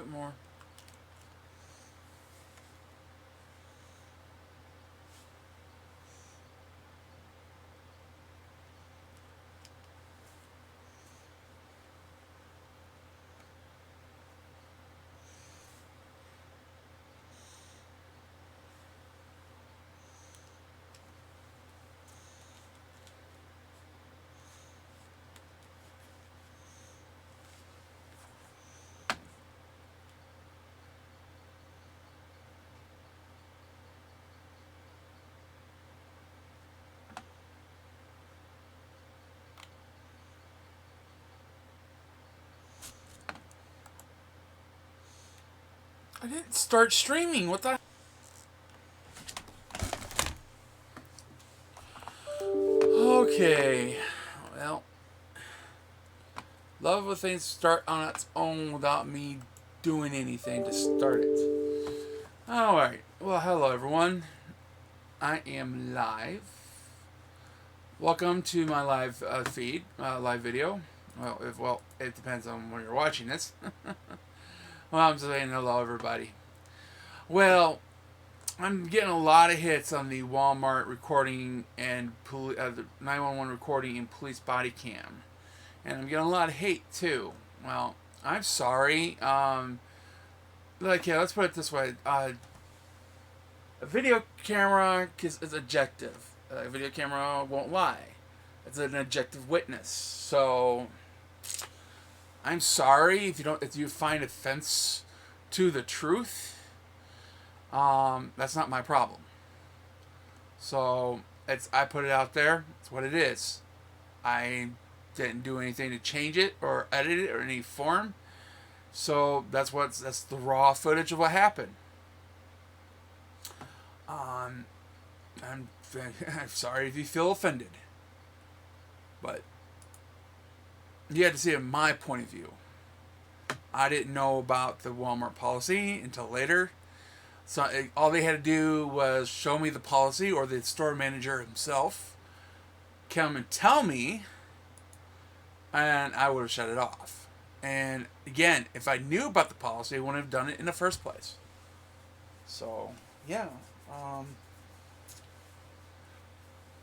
bit more. I didn't start streaming. What the? Okay. Well, love when things start on its own without me doing anything to start it. Alright. Well, hello everyone. I am live. Welcome to my live feed, live video. Well, it depends on when you're watching this. Well, I'm just saying hello everybody. Well, I'm getting a lot of hits on the Walmart recording and the 911 recording and police body cam. And I'm getting a lot of hate too. Well, I'm sorry. Let's put it this way. A video camera is objective. A video camera won't lie. It's an objective witness. So, I'm sorry if you find offense to the truth. That's not my problem. So I put it out there. It's what it is. I didn't do anything to change it or edit it or any form. So that's the raw footage of what happened. I'm I'm sorry if you feel offended, but you had to see it from my point of view. I didn't know about the Walmart policy until later. So all they had to do was show me the policy, or the store manager himself come and tell me, and I would have shut it off. And again, if I knew about the policy, I wouldn't have done it in the first place. So yeah,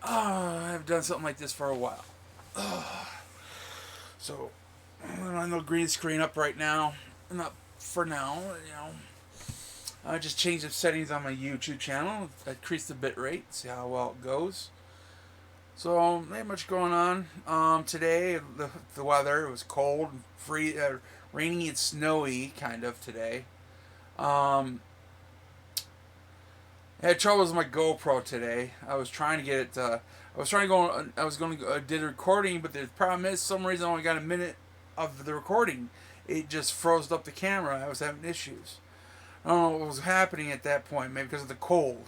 I've done something like this for a while. So I know green screen up right now. Not for now, I just changed the settings on my YouTube channel. I increased the bit rate, see how well it goes. So, not much going on. Today, the weather, it was cold, rainy and snowy, kind of, today. I had troubles with my GoPro today. I was trying to get it, I was trying to go, I was going to did a recording, but the problem is, some reason I only got a minute of the recording. It just froze up the camera. I was having issues. I don't know what was happening at that point. Maybe because of the cold.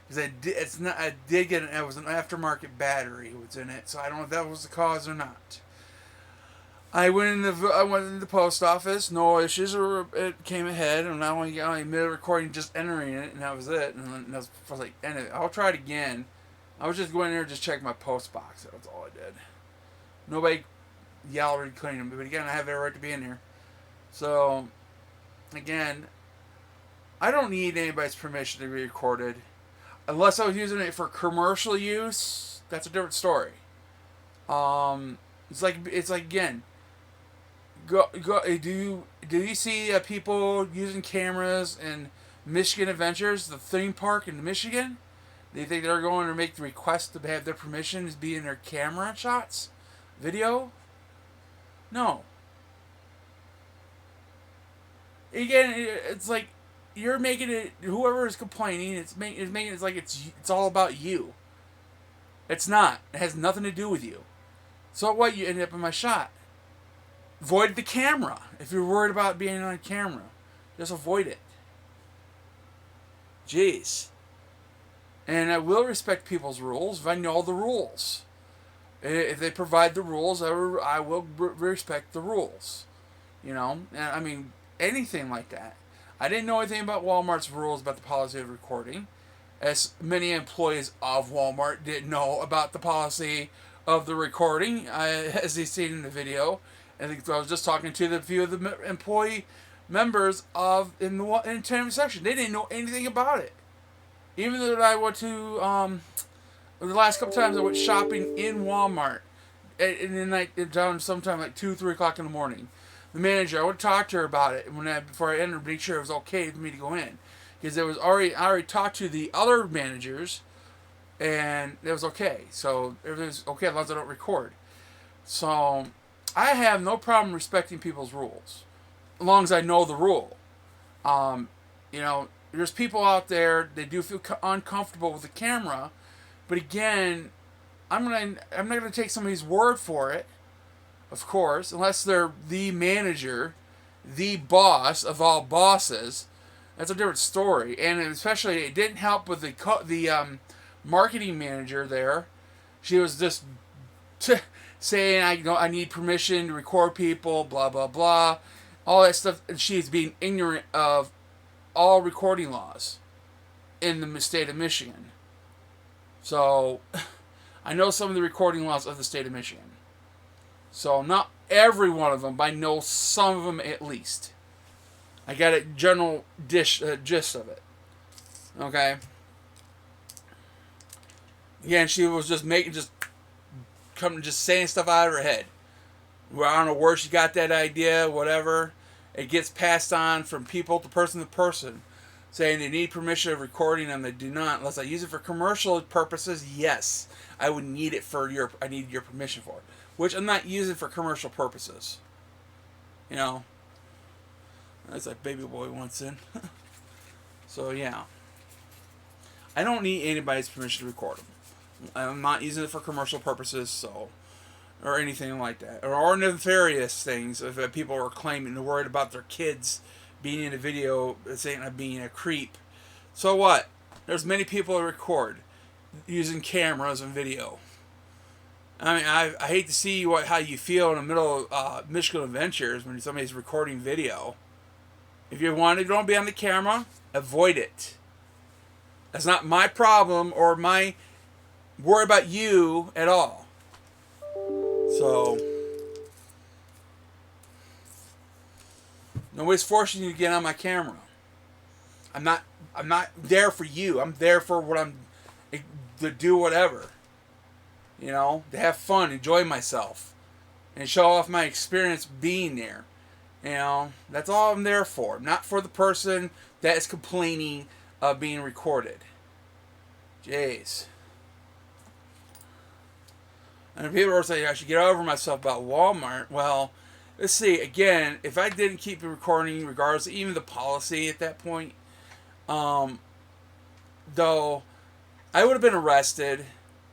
Because I did get it was an aftermarket battery was in it, so I don't know if that was the cause or not. I went in the post office, no issues, or it came ahead, and I only got a minute recording just entering it, and that was it. And I was like, anyway, I'll try it again. I was just going there to just check my post box. That's all I did. Nobody yelled or cleaned them, but again, I have every right to be in here. So, again, I don't need anybody's permission to be recorded. Unless I was using it for commercial use, that's a different story. It's like again. Do you see people using cameras in Michigan Adventures, the theme park in Michigan? Do you think they're going to make the request to have their permission to be in their camera shots, video? No. Again, it's like you're making it. Whoever is complaining, it's making it like it's all about you. It's not. It has nothing to do with you. So what? You ended up in my shot. Avoid the camera if you're worried about being on camera. Just avoid it. Jeez. And I will respect people's rules if I know the rules. If they provide the rules, I will respect the rules. I mean, anything like that. I didn't know anything about Walmart's rules about the policy of recording, as many employees of Walmart didn't know about the policy of the recording, as they seen in the video. I think I was just talking to the few of the employee members of in the entertainment section. They didn't know anything about it. Even though I went to the last couple times I went shopping in Walmart, and then like down sometime like 2, 3 o'clock in the morning. The manager, I would talk to her about it before I entered, make sure it was okay for me to go in, because I already talked to the other managers, and it was okay. So everything's okay as long as I don't record. So I have no problem respecting people's rules, as long as I know the rule. Um, you know, there's people out there, they do feel uncomfortable with the camera, but again, I'm not gonna take somebody's word for it, of course, unless they're the manager, the boss of all bosses. That's a different story, and especially it didn't help with the marketing manager there. She was just saying I need permission to record people, blah blah blah, all that stuff, and she's being ignorant of all recording laws in the state of Michigan. So I know some of the recording laws of the state of Michigan. So not every one of them, but I know some of them at least. I got a general gist of it. Okay. Again, she was just saying stuff out of her head. Well, I don't know where she got that idea, whatever. It gets passed on from people to person, saying they need permission of recording and they do not. Unless I use it for commercial purposes, yes, I would need it I need your permission for it. Which I'm not using for commercial purposes. You know. That's like baby boy wants in. So yeah. I don't need anybody's permission to record them. I'm not using it for commercial purposes, so, or anything like that, or nefarious things. If people are claiming they're worried about their kids being in a video, saying I'm being a creep, so what? There's many people that record using cameras and video. I mean, I hate to see how you feel in the middle of Michigan Adventures when somebody's recording video. If you want to don't be on the camera, avoid it. That's not my problem or my worry about you at all. So nobody's forcing you to get on my camera. I'm not there for you. I'm there for to do whatever. You know, to have fun, enjoy myself, and show off my experience being there. You know, that's all I'm there for. Not for the person that is complaining of being recorded. Jeez. And people are saying I should get over myself about Walmart. Well, let's see. Again, if I didn't keep the recording, regardless of even the policy at that point, though, I would have been arrested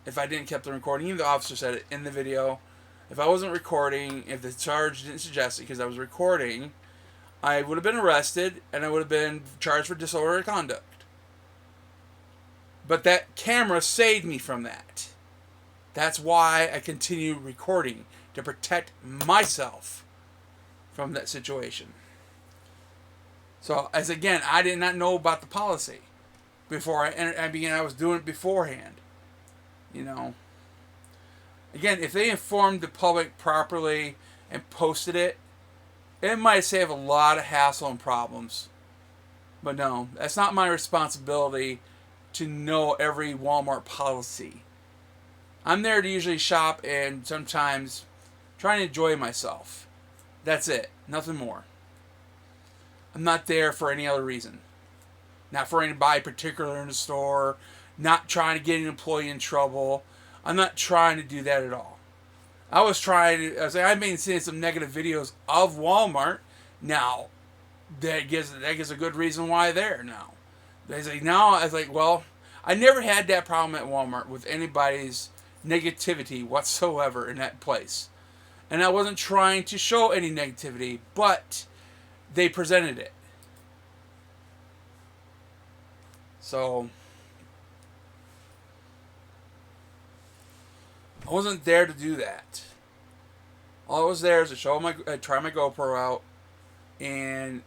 if I didn't keep the recording. Even the officer said it in the video. If I wasn't recording, if the charge didn't suggest it because I was recording, I would have been arrested and I would have been charged for disorderly conduct. But that camera saved me from that. That's why I continue recording, to protect myself from that situation. So, as again, I did not know about the policy before I began. I was doing it beforehand. You know. Again, if they informed the public properly and posted it, it might save a lot of hassle and problems. But no, that's not my responsibility to know every Walmart policy. I'm there to usually shop and sometimes try to enjoy myself. That's it. Nothing more. I'm not there for any other reason. Not for anybody particular in the store. Not trying to get an employee in trouble. I'm not trying to do that at all. I've been seeing some negative videos of Walmart. Now, that gives a good reason why they're now. They say, now, I was like, well, I never had that problem at Walmart with anybody's negativity whatsoever in that place. And I wasn't trying to show any negativity, but they presented it. So, I wasn't there to do that. All I was there is to try my GoPro out and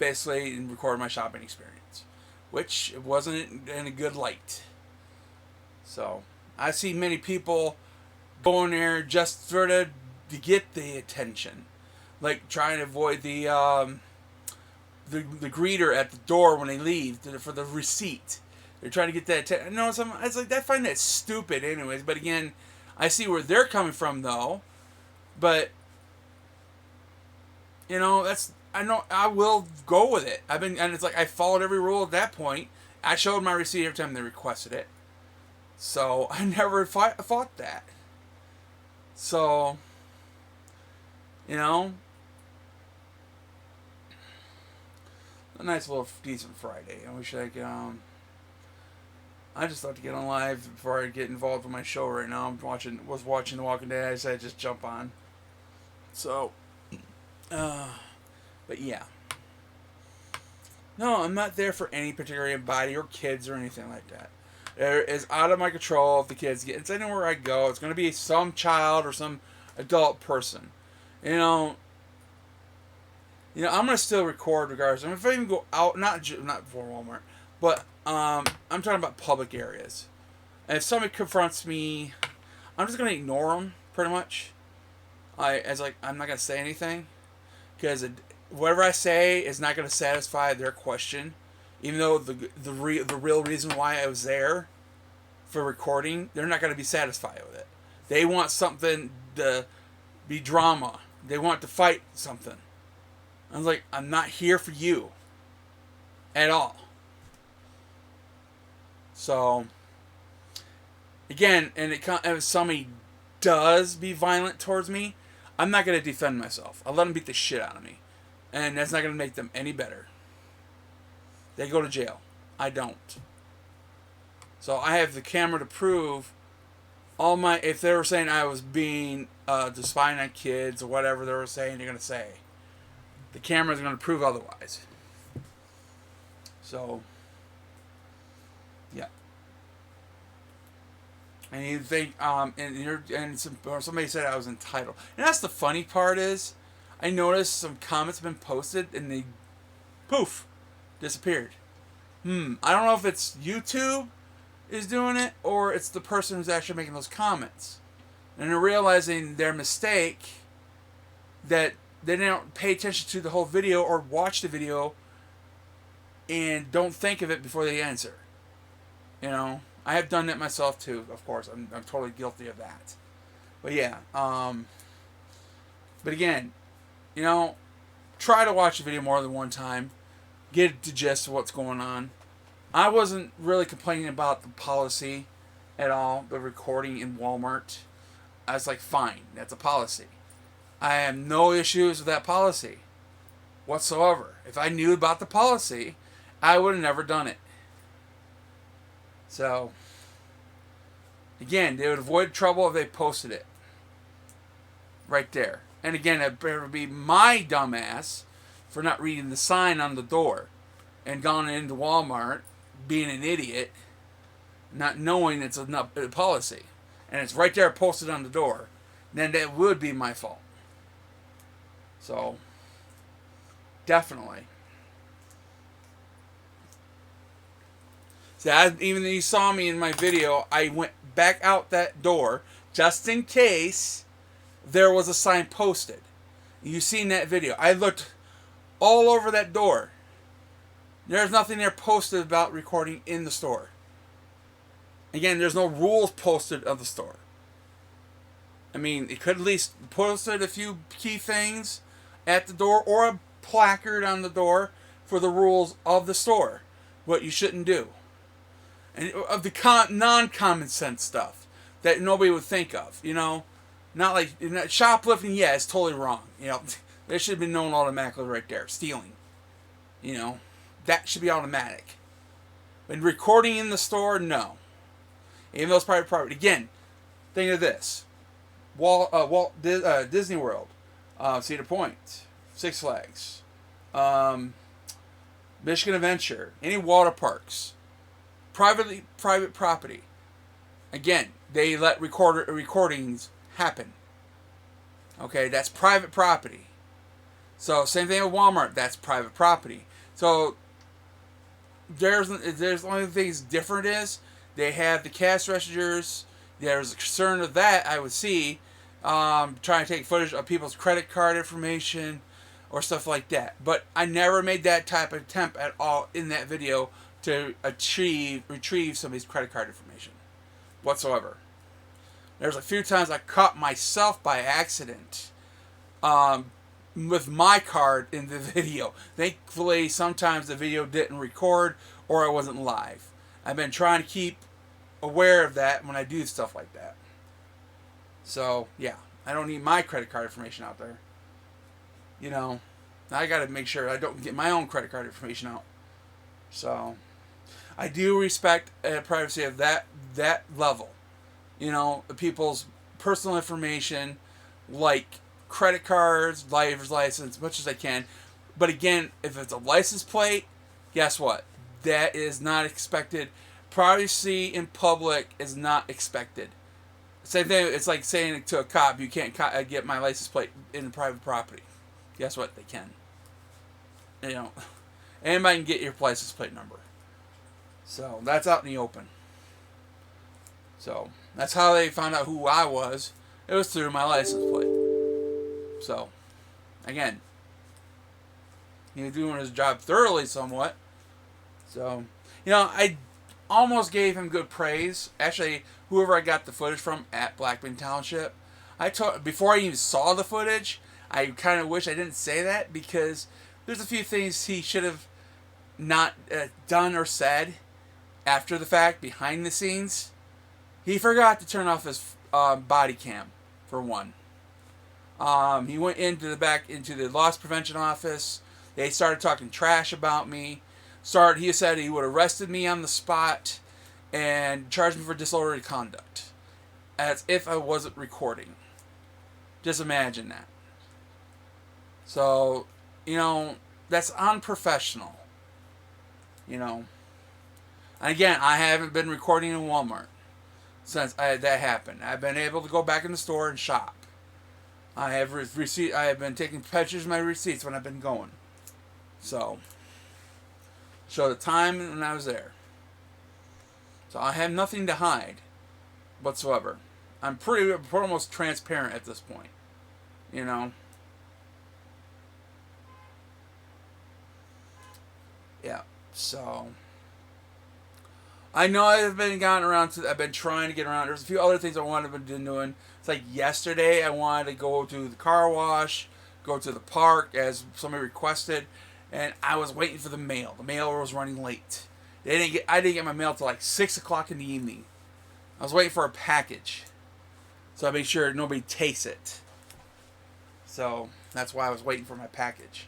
basically record my shopping experience, which wasn't in a good light. So, I see many people going there just sort of to get the attention, like trying to avoid the the greeter at the door when they leave for the receipt. They're trying to get that. No, it's like I find that stupid, anyways. But again, I see where they're coming from, though. But you know, I know I will go with it. And it's like I followed every rule at that point. I showed my receipt every time they requested it, so I never fought that. So, you know, a nice little decent Friday. I wish I could. I just thought to get on live before I get involved with my show right now. Was watching The Walking Dead. I said I'd just jump on. So, but yeah. No, I'm not there for any particular body or kids or anything like that. It is out of my control if the kids get. It's anywhere I go. It's going to be some child or some adult person. You know, I'm going to still record regardless. I mean, if I even go out, not for Walmart, but I'm talking about public areas. And if somebody confronts me, I'm just going to ignore them, pretty much. I'm not going to say anything. Because whatever I say is not going to satisfy their question. Even though the real reason why I was there for recording, they're not going to be satisfied with it. They want something to be drama. They want to fight something. I was like, I'm not here for you. At all. So, again, and if somebody does be violent towards me, I'm not going to defend myself. I'll let them beat the shit out of me. And that's not going to make them any better. They go to jail. I don't. So I have the camera to prove if they were saying I was being just spying on kids or whatever they were saying, they're going to say. The camera's going to prove otherwise. So, yeah. And you think, somebody said I was entitled. And that's the funny part is, I noticed some comments have been posted and they, poof, disappeared. I don't know if it's YouTube is doing it or it's the person who's actually making those comments. And they're realizing their mistake that they don't pay attention to the whole video or watch the video and don't think of it before they answer. You know, I have done that myself too, of course. I'm totally guilty of that. But yeah, but again, you know, try to watch the video more than one time. Get the gist of what's going on. I wasn't really complaining about the policy at all, the recording in Walmart. I was like, fine, that's a policy. I have no issues with that policy whatsoever. If I knew about the policy, I would have never done it. So, again, they would avoid trouble if they posted it. Right there. And again, it better be my dumbass for not reading the sign on the door and gone into Walmart, being an idiot, not knowing it's a policy. And it's right there posted on the door. Then that would be my fault. So, definitely. See, even though you saw me in my video, I went back out that door just in case there was a sign posted. You've seen that video. I looked all over that door. There's nothing there posted about recording in the store. Again, there's no rules posted of the store. I mean, it could at least posted a few key things at the door or a placard on the door for the rules of the store. What you shouldn't do. And of the non-common sense stuff that nobody would think of, you know? Not like, shoplifting, yeah, it's totally wrong. You know, that should have been known automatically right there. Stealing. You know, that should be automatic. But recording in the store, no. Even though it's private property. Again, think of this. Disney World, Cedar Point, Six Flags, Michigan Adventure, any water parks, private property. Again, they let recordings happen. Okay, that's private property. So same thing with Walmart. That's private property. So there's the only things different is they have the cash registers. There's a concern of that I would see, trying to take footage of people's credit card information, or stuff like that. But I never made that type of attempt at all in that video to retrieve somebody's credit card information whatsoever. There's a few times I caught myself by accident with my card in the video. Thankfully, sometimes the video didn't record or I wasn't live. I've been trying to keep aware of that when I do stuff like that. So, yeah, I don't need my credit card information out there. You know, I got to make sure I don't get my own credit card information out. So, I do respect privacy of that level. You know, people's personal information, like credit cards, driver's license, as much as I can. But again, if it's a license plate, guess what? That is not expected. Privacy in public is not expected. Same thing, it's like saying to a cop, you can't get my license plate in private property. Guess what? They can. You know, anybody can get your license plate number. So, that's out in the open. So, that's how they found out who I was. It was through my license plate. So, again, he was doing his job thoroughly somewhat. So, you know, I almost gave him good praise. Actually, whoever I got the footage from at Blackman Township, before I even saw the footage, I kind of wish I didn't say that because there's a few things he should have not done or said after the fact, behind the scenes. He forgot to turn off his body cam, for one. He went into the loss prevention office. They started talking trash about me. He said he would have arrested me on the spot and charged me for disorderly conduct, as if I wasn't recording. Just imagine that. So, you know, that's unprofessional. You know. And again, I haven't been recording in Walmart since that happened. I've been able to go back in the store and shop. I have I have been taking pictures of my receipts when I've been going. So, show the time when I was there. So I have nothing to hide whatsoever. I'm almost transparent at this point. You know. Yeah. So, I know I've been trying to get around. There's a few other things I wanted to be doing. It's like yesterday I wanted to go to the car wash, go to the park as somebody requested, and I was waiting for the mail. The mail was running late. I didn't get my mail till like 6 o'clock in the evening. I was waiting for a package, so I made sure nobody takes it. So that's why I was waiting for my package.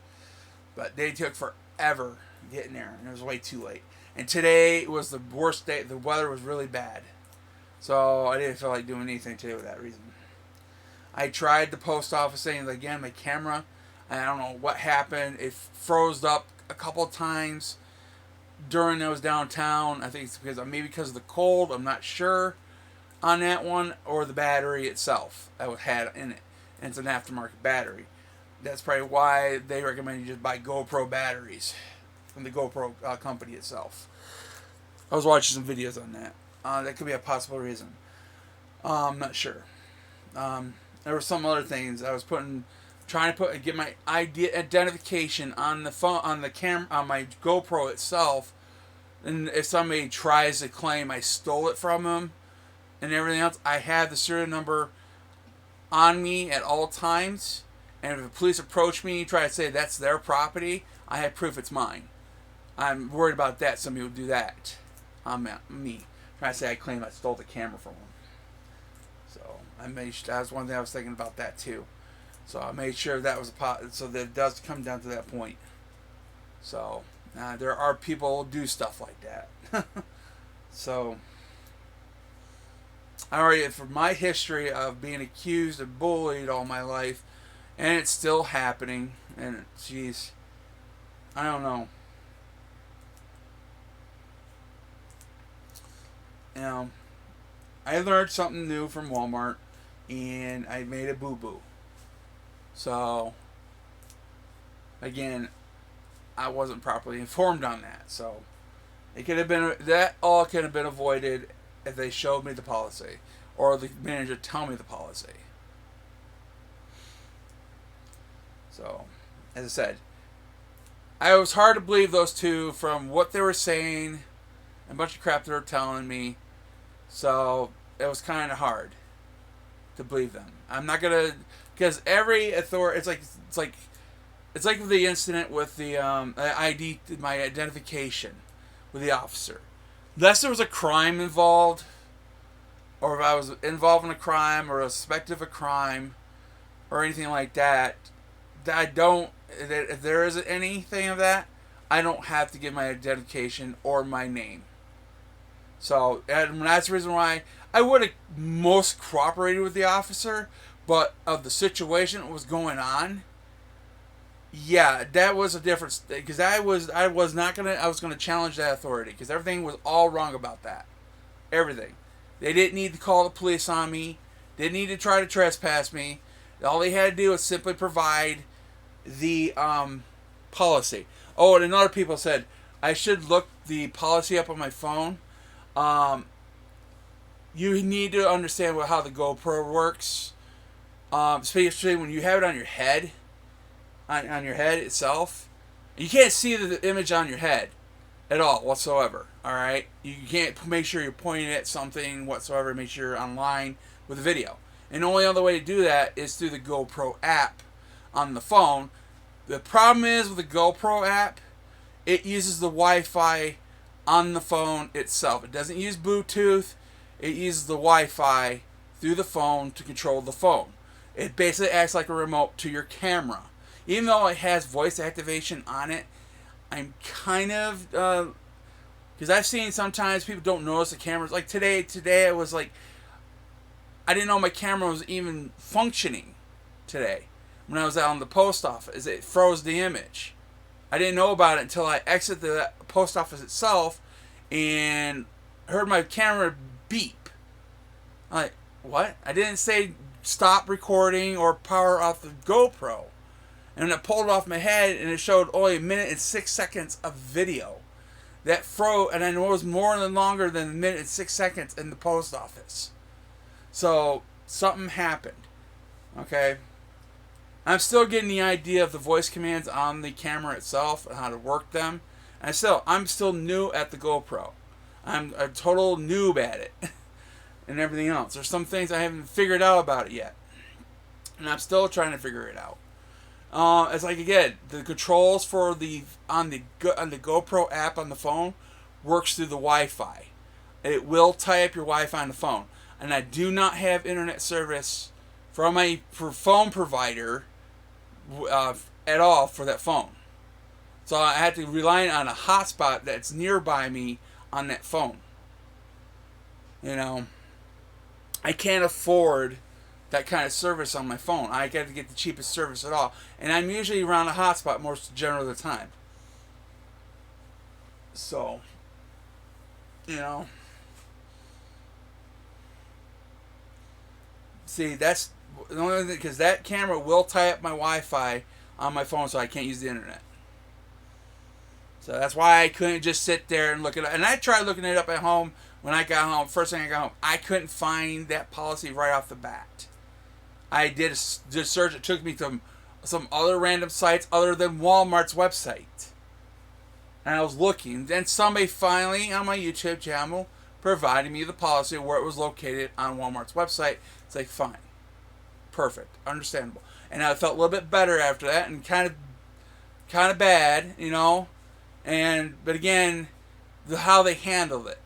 But they took forever getting there, and it was way too late. And today was the worst day. The weather was really bad. So I didn't feel like doing anything today for that reason. I tried the post office saying again, my camera, and I don't know what happened. It froze up a couple of times during I was downtown. I think it's because of the cold. I'm not sure on that one, or the battery itself that it had in it. And it's an aftermarket battery. That's probably why they recommend you just buy GoPro batteries from the GoPro company itself. I was watching some videos on that. That could be a possible reason. I'm not sure. There were some other things I was trying to get my identification on the phone, on the camera, on my GoPro itself. And if somebody tries to claim I stole it from them and everything else, I have the serial number on me at all times. And if the police approach me and try to say that's their property, I have proof it's mine. I'm worried about that. Somebody would do that on me. Trying to say I claim I stole the camera from them. So that was one thing I was thinking about that too. So I made sure that was so that it does come down to that point. So there are people who do stuff like that. So I already, for my history of being accused and bullied all my life, and it's still happening. And geez, I don't know. You know, I learned something new from Walmart, and I made a boo-boo. So, again, I wasn't properly informed on that. So, that all could have been avoided if they showed me the policy, or the manager tell me the policy. So, as I said, it was hard to believe those two from what they were saying, a bunch of crap they were telling me. So it was kind of hard to believe them. I'm not gonna, because every authority, it's like the incident with the ID, my identification with the officer. Unless there was a crime involved, or if I was involved in a crime or a suspect of a crime, or anything like that, I don't. If there isn't anything of that, I don't have to give my identification or my name. So that's the reason why I would have most cooperated with the officer, but of the situation that was going on, yeah, that was a difference. Because I was gonna challenge that authority because everything was all wrong about that. Everything. They didn't need to call the police on me. Didn't need to try to trespass me. All they had to do was simply provide the policy. Oh, and another people said I should look the policy up on my phone. You need to understand how the GoPro works, especially when you have it on your head, on your head itself. You can't see the image on your head at all whatsoever. All right, you can't make sure you're pointing at something whatsoever. Make sure you're online with the video. And the only other way to do that is through the GoPro app on the phone. The problem is with the GoPro app, it uses the Wi-Fi on the phone itself. It doesn't use Bluetooth. It uses the Wi-Fi through the phone to control the phone. It basically acts like a remote to your camera. Even though it has voice activation on it, I'm kind of... because I've seen sometimes people don't notice the cameras. Like today I was like... I didn't know my camera was even functioning today. When I was out in the post office, it froze the image. I didn't know about it until I exited the post office itself and heard my camera beep. I'm like, what? I didn't say stop recording or power off the GoPro. And I pulled it off my head and it showed only 1 minute and 6 seconds of video. That froze, and I know it was more than longer than 1 minute and 6 seconds in the post office. So, something happened. Okay? I'm still getting the idea of the voice commands on the camera itself and how to work them. And I'm still new at the GoPro. I'm a total noob at it. And everything else. There's some things I haven't figured out about it yet. And I'm still trying to figure it out. It's like, again, the controls for on the GoPro app on the phone works through the Wi-Fi. It will tie up your Wi-Fi on the phone. And I do not have internet service from a phone provider at all for that phone. So I had to rely on a hotspot that's nearby me on that phone. You know, I can't afford that kind of service on my phone. I got to get the cheapest service at all. And I'm usually around a hotspot most general of the time. So, you know. See, that's the only thing, because that camera will tie up my Wi-Fi on my phone so I can't use the internet. So that's why I couldn't just sit there and look it up. And I tried looking it up at home when I got home. First thing I got home, I couldn't find that policy right off the bat. I did a search. It took me to some other random sites other than Walmart's website. And I was looking. Then somebody finally on my YouTube channel provided me the policy where it was located on Walmart's website. It's like, fine. Perfect. Understandable. And I felt a little bit better after that, and kind of bad, you know. But again, how they handled it.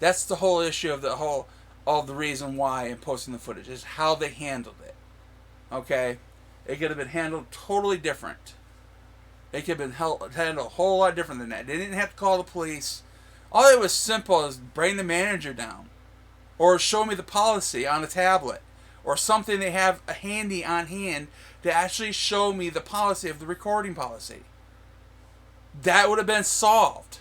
That's the whole issue of the reason why I'm posting the footage, is how they handled it. Okay? It could have been handled totally different. It could have been handled a whole lot different than that. They didn't have to call the police. All it was simple is bring the manager down. Or show me the policy on a tablet. Or something they have handy on hand to actually show me the policy of the recording policy. That would have been solved.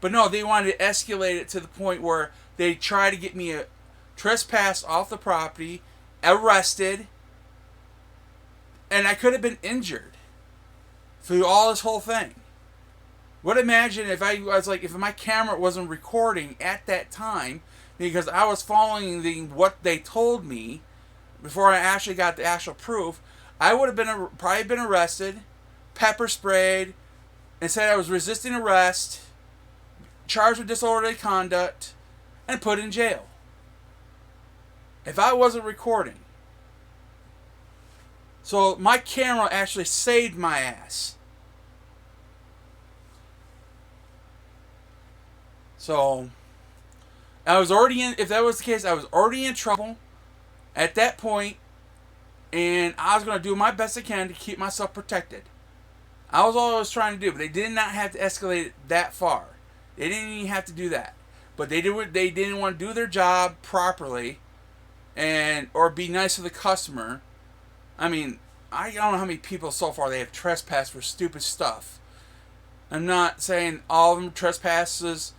But no, they wanted to escalate it to the point where they tried to get me a trespass off the property, arrested, and I could have been injured through all this whole thing. What imagine if if my camera wasn't recording at that time, because I was following what they told me before I actually got the actual proof. I would have been probably been arrested, pepper sprayed, and said I was resisting arrest, charged with disorderly conduct, and put in jail. If I wasn't recording. So my camera actually saved my ass. So I was already in, if that was the case, I was already in trouble at that point, and I was going to do my best I can to keep myself protected. I was all I was trying to do, but they did not have to escalate it that far. They didn't even have to do that. But they didn't want to do their job properly and or be nice to the customer. I mean, I don't know how many people so far they have trespassed for stupid stuff. I'm not saying all of them trespasses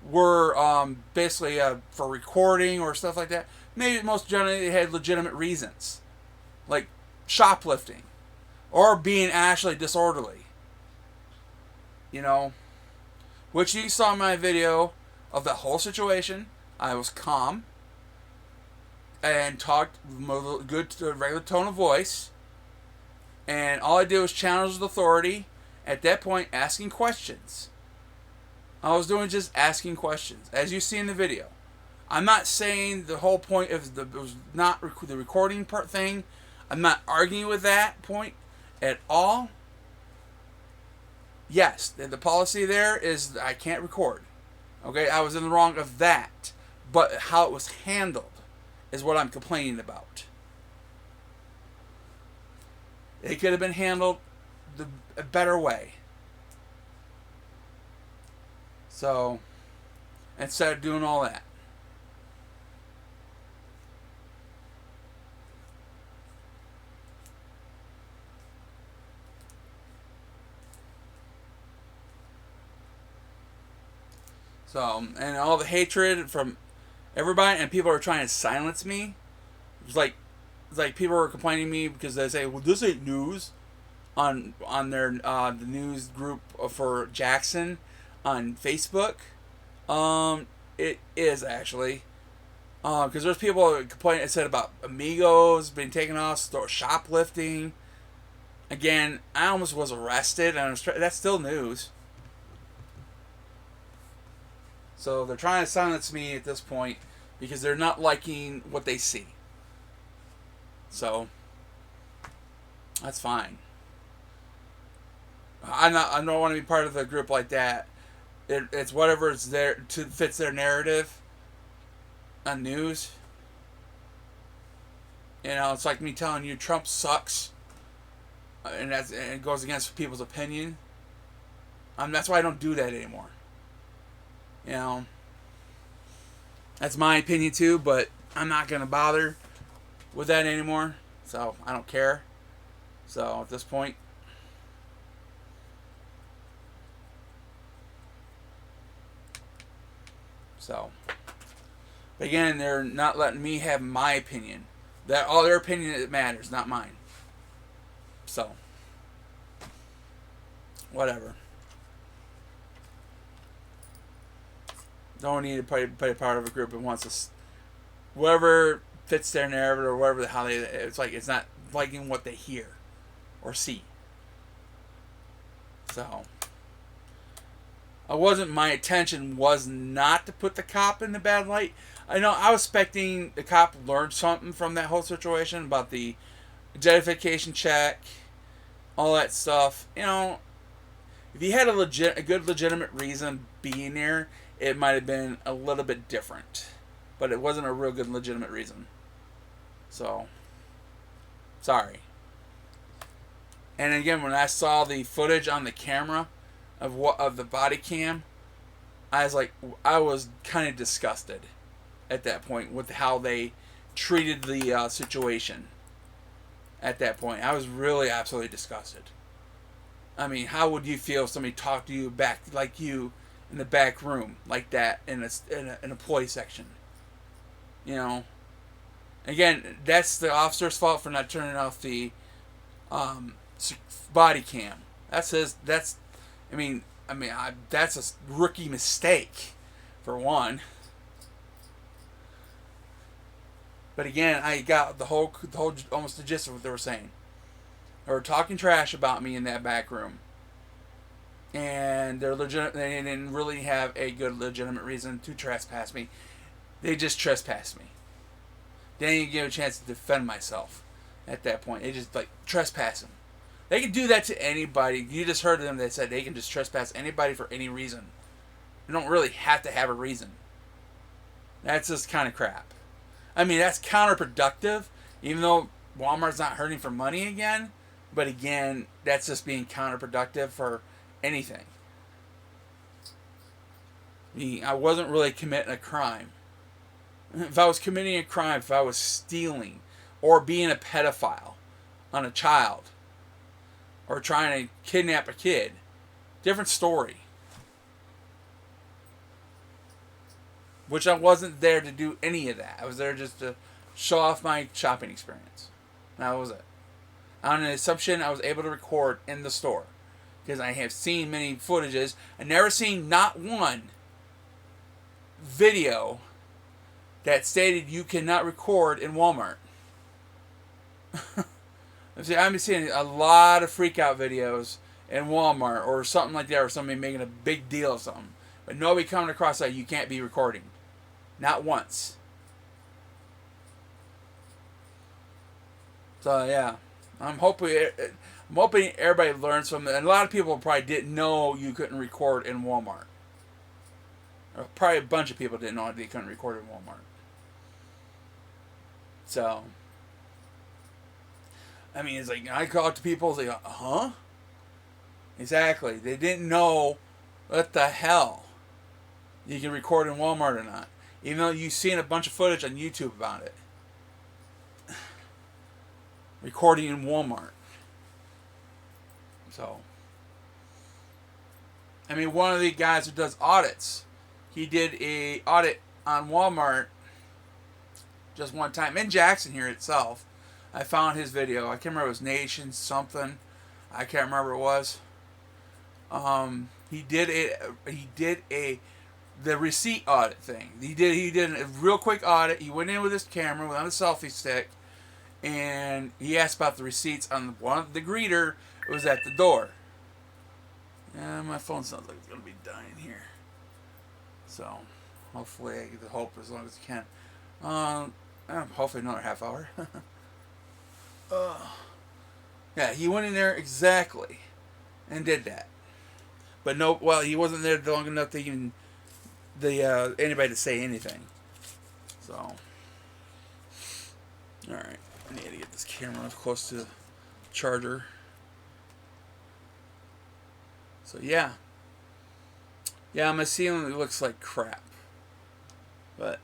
were basically for recording or stuff like that. Maybe most generally they had legitimate reasons, like shoplifting or being actually disorderly. You know, which you saw in my video of the whole situation. I was calm and talked with a good regular tone of voice, and all I did was challenge the authority. At that point, asking questions. I was doing just asking questions, as you see in the video. I'm not saying the whole point of it was not the recording part thing. I'm not arguing with that point at all. Yes, the policy there is I can't record. Okay, I was in the wrong of that. But how it was handled is what I'm complaining about. It could have been handled a better way. So, instead of doing all that. So, and all the hatred from everybody, and people are trying to silence me. It's like people are complaining to me because they say, "Well, this ain't news," on their the news group for Jackson on Facebook. It is actually because there's people complaining. It said about Amigos being taken off, shoplifting. Again, I almost was arrested, and that's still news. So they're trying to silence me at this point because they're not liking what they see. So that's fine. I don't want to be part of a group like that. It's whatever is there to fits their narrative on news. You know, it's like me telling you Trump sucks, and it goes against people's opinion. That's why I don't do that anymore. You know, that's my opinion too, but I'm not going to bother with that anymore. So, I don't care. So, at this point. So, but again, they're not letting me have my opinion. That all their opinion that matters, not mine. So, whatever. Don't need to play part of a group that wants to, whatever fits their narrative or whatever how they. It's like it's not liking what they hear or see. So, my intention was not to put the cop in the bad light. I know I was expecting the cop learned something from that whole situation about the identification check, all that stuff. You know, if he had a good legitimate reason being there, it might have been a little bit different. But it wasn't a real good legitimate reason. So, sorry. And again, when I saw the footage on the camera of the body cam, I was kind of disgusted at that point with how they treated the situation. At that point, I was really absolutely disgusted. I mean, how would you feel if somebody talked to you back like you in the back room like that in an employee section? You know, again, that's the officer's fault for not turning off the body cam. That's a rookie mistake, for one. But again, I got the whole almost the gist of what they were saying. or talking trash about me in that back room. And they're legit. They didn't really have a good legitimate reason to trespass me. They just trespassed me. They didn't even give a chance to defend myself at that point. They just like trespass them. They can do that to anybody. You just heard them. They said they can just trespass anybody for any reason. You don't really have to have a reason. That's just kind of crap. I mean, that's counterproductive, even though Walmart's not hurting for money again. But again, that's just being counterproductive for anything. I wasn't really committing a crime. If I was committing a crime, if I was stealing or being a pedophile on a child or trying to kidnap a kid, different story. Which I wasn't there to do any of that. I was there just to show off my shopping experience. That was it. On an assumption I was able to record in the store. Because I have seen many footages. I've never seen not one video that stated you cannot record in Walmart. I've been seeing a lot of freak out videos in Walmart or something like that, or somebody making a big deal of something. But nobody coming across that you can't be recording. Not once. So yeah, I'm hoping everybody learns from it. And a lot of people probably didn't know you couldn't record in Walmart. Or probably a bunch of people didn't know they couldn't record in Walmart. So, I mean, it's like I call it to people. It's like, huh? Exactly. They didn't know what the hell you can record in Walmart or not. Even though you've seen a bunch of footage on YouTube about it. Recording in Walmart. So, I mean, one of the guys who does audits, he did a audit on Walmart just one time in Jackson here itself. I found his video. I can't remember, it was Nation something. I can't remember what it was. He did the receipt audit thing. He did a real quick audit. He went in with his camera without a selfie stick, and he asked about the receipts on the greeter. It was at the door. Yeah, my phone sounds like it's gonna be dying here. So hopefully I get the hope as long as I can. Hopefully another half hour. Yeah, he went in there exactly and did that. But no, well, he wasn't there long enough to even anybody to say anything. So, all right, I need to get this camera close to the charger. So yeah, my ceiling looks like crap, but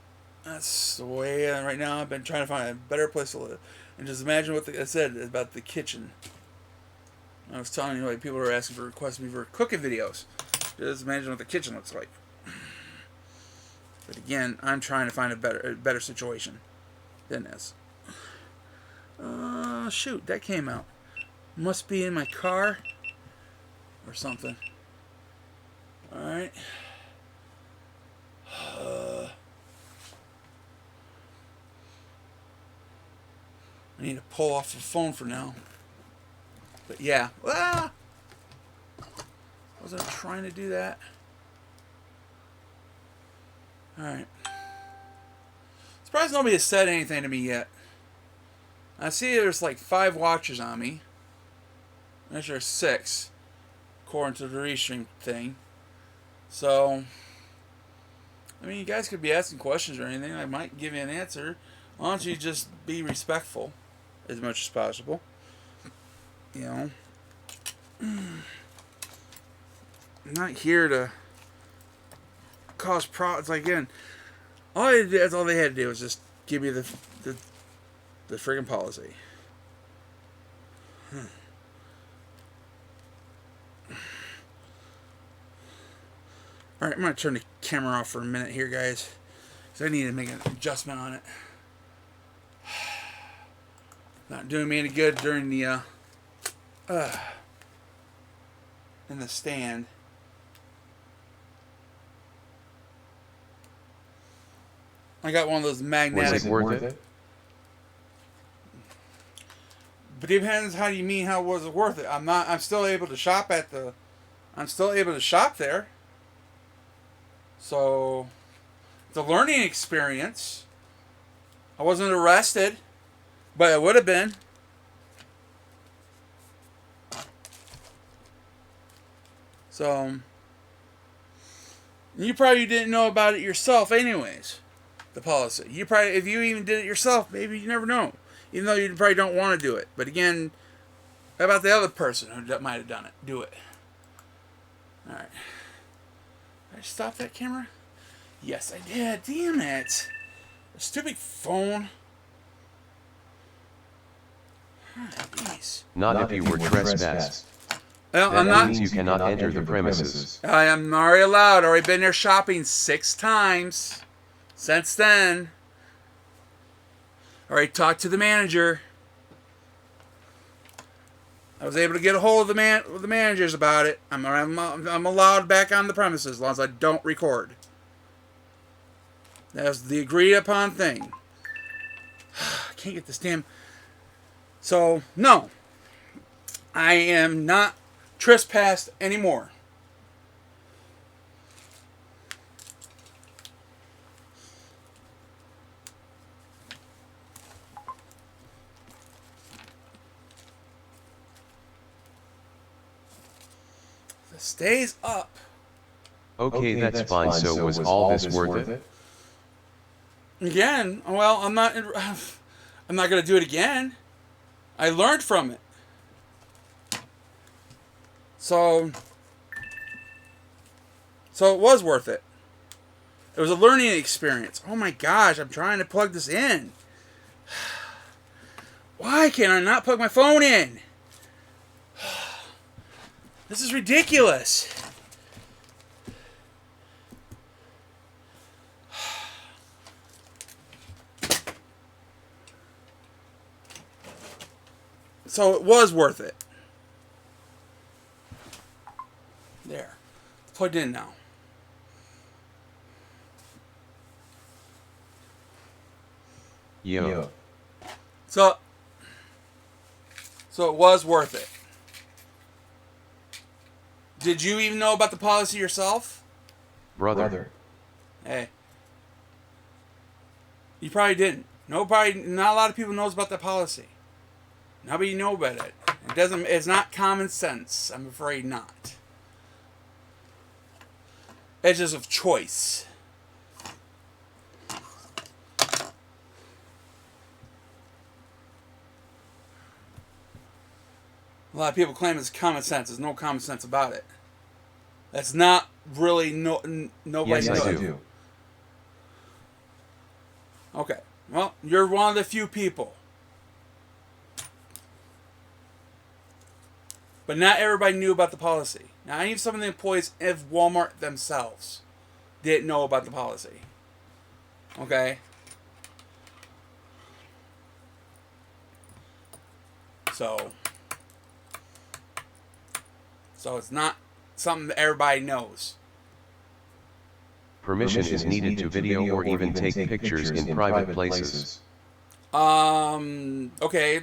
that's the way right now. I've been trying to find a better place to live, and just imagine what I said about the kitchen. I was telling you, like, people were asking for requests for cooking videos. Just imagine what the kitchen looks like. But again, I'm trying to find a better situation than this. Shoot, that came out. Must be in my car or something. All right. I need to pull off the phone for now. But yeah, wasn't trying to do that. Alright. Surprised nobody has said anything to me yet. I see there's like 5 watchers on me. Actually, there's 6, according to the restream thing. So, I mean, you guys could be asking questions or anything. I might give you an answer. Why don't you just be respectful as much as possible? You know, I'm not here to cause problems. Like, again, that's all they had to do was just give me the friggin' policy. All right, I'm gonna turn the camera off for a minute here, guys, because I need to make an adjustment on it. Not doing me any good during the in the stand. I got one of those magnetic. Was it worth it? But it depends how you mean how was it worth it. I'm still able to shop at the. I'm still able to shop there. So, the learning experience. I wasn't arrested, but I would have been. So, you probably didn't know about it yourself, anyways. The policy. You probably, if you even did it yourself, maybe you never know. Even though you probably don't want to do it. But again, how about the other person who might have done it? Do it. All right. Did I stop that camera? Yes, I did. Damn it. A stupid phone. Jeez. Not if you were trespassed. Well, That I'm not. means you cannot enter the premises. I am already allowed. Already been there shopping 6 times since then. Already talked to the manager. I was able to get a hold of the managers about it. I'm allowed back on the premises as long as I don't record. That's the agreed upon thing. I can't get this damn. So no, I am not trespassed anymore. It stays up. Okay, that's fine. So was all this worth it? Again, well, I'm not going to do it again. I learned from it. So it was worth it. It was a learning experience. Oh my gosh, I'm trying to plug this in. Why can I not plug my phone in? This is ridiculous. So it was worth it. There. It's plugged in now. Yo. So it was worth it. Did you even know about the policy yourself? Brother. Hey. You probably didn't. Not a lot of people knows about the policy. Nobody know about it. It's not common sense. I'm afraid not. It's just of choice. A lot of people claim it's common sense. There's no common sense about it. That's not really nobody Yes, knows. I do. Okay. Well, you're one of the few people. But not everybody knew about the policy. Now, even some of the employees of Walmart themselves didn't know about the policy. Okay? So it's not something that everybody knows. Permission is needed to video or even take pictures in private places. Okay.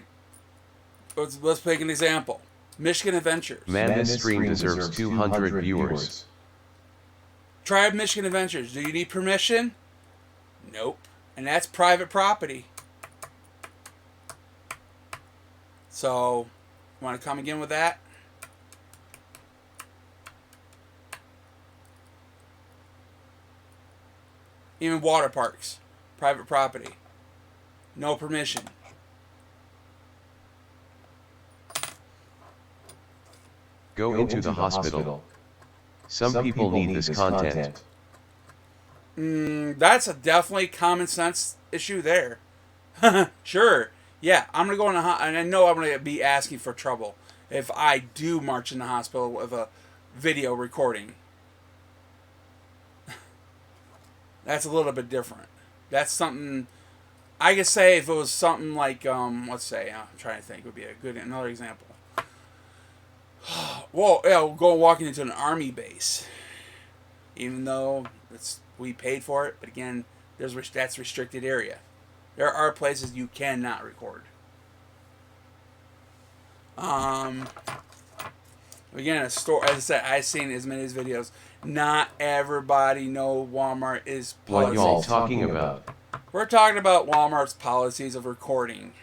Let's take an example. Michigan Adventures. Man, this stream deserves 200 viewers. Try Michigan Adventures. Do you need permission? Nope. And that's private property. So, want to come again with that? Even water parks. Private property. No permission. Go into the hospital. Some people need this content. That's a definitely common sense issue there. Sure. Yeah, I'm going to go in and I know I'm going to be asking for trouble if I do march in the hospital with a video recording. That's a little bit different. That's something I could say if it was something like, let's say, I'm trying to think, would be another example. Well, yeah, we'll go walking into an army base, even though we paid for it. But again, that's restricted area. There are places you cannot record. Um, Again, a store. As I said, I've seen as many as videos. Not everybody know Walmart is policies. What y'all talking about? We're talking about Walmart's policies of recording.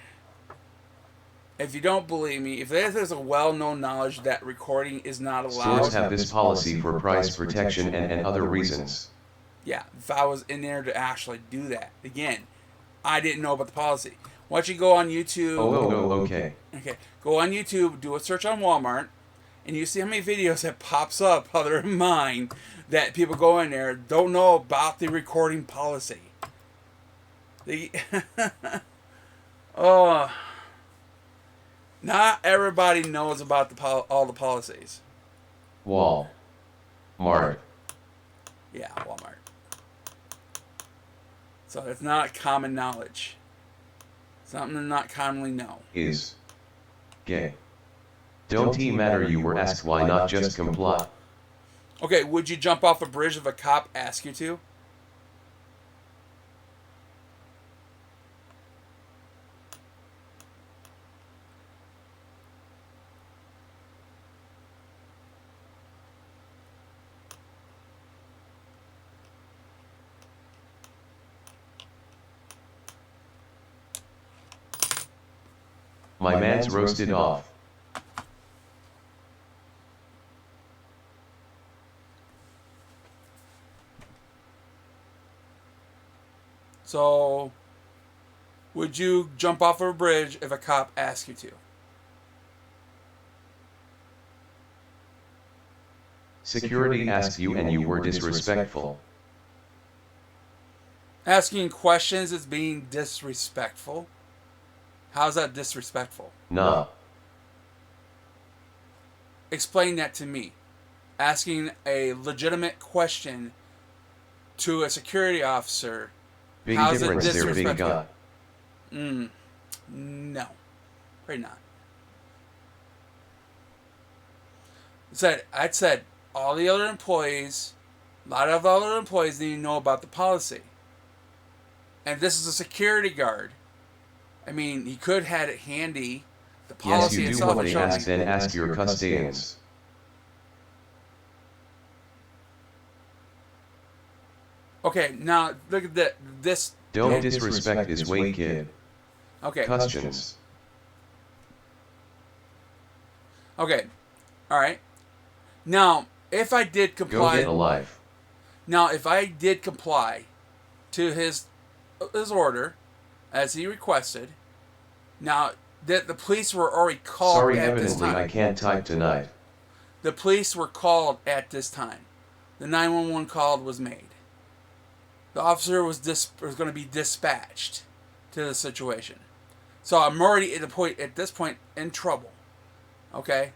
If you don't believe me, if there's a well-known knowledge that recording is not allowed. Stores have this policy for price protection and other reasons. Yeah, if I was in there to actually do that. Again, I didn't know about the policy. Why don't you go on YouTube? Oh, okay. Okay, go on YouTube, do a search on Walmart, and you see how many videos that pops up other than mine that people go in there don't know about the recording policy. They, oh, not everybody knows about all the policies. Walmart. Yeah, Walmart. So it's not common knowledge. Something to not commonly know. Is gay. Don't matter you were asked why not just comply. Okay, would you jump off a bridge if a cop asked you to? My man's roasted off. So, would you jump off of a bridge if a cop asked you to? Security asked you and you were disrespectful. Asking questions is being disrespectful. How's that disrespectful? Nah. Explain that to me. Asking a legitimate question to a security officer. Big how's difference it there, big disrespectful? guy. No. Probably not. I'd said all the other employees, a lot of other employees need to know about the policy. And this is a security guard. I mean, he could have had it handy. The policy Yes, you do itself what they shows ask, then ask your custodians. Okay, now look at this. Don't disrespect his weight, kid. Okay. Questions. Okay. All right. Now, if I did Go comply. get alive. Now, if I did comply to his order, as he requested, now that the police were already called Sorry, at this evidently time. I can't type tonight. The police were called at this time. The 911 call was made. The officer was going to be dispatched to the situation. So I'm already at this point in trouble. Okay?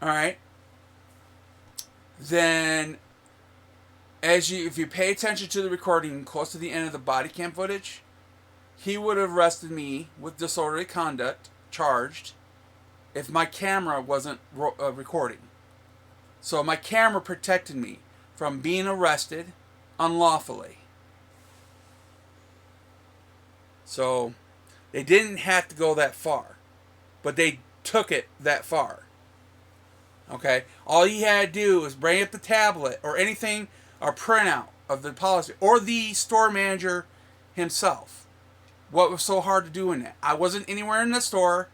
All right. Then if you pay attention to the recording close to the end of the body cam footage, he would have arrested me with disorderly conduct, charged, if my camera wasn't recording. So my camera protected me from being arrested unlawfully. So they didn't have to go that far, but they took it that far. Okay? All you had to do was bring up the tablet or anything, or printout of the policy, or the store manager himself. What was so hard to do in that? I wasn't anywhere in the store,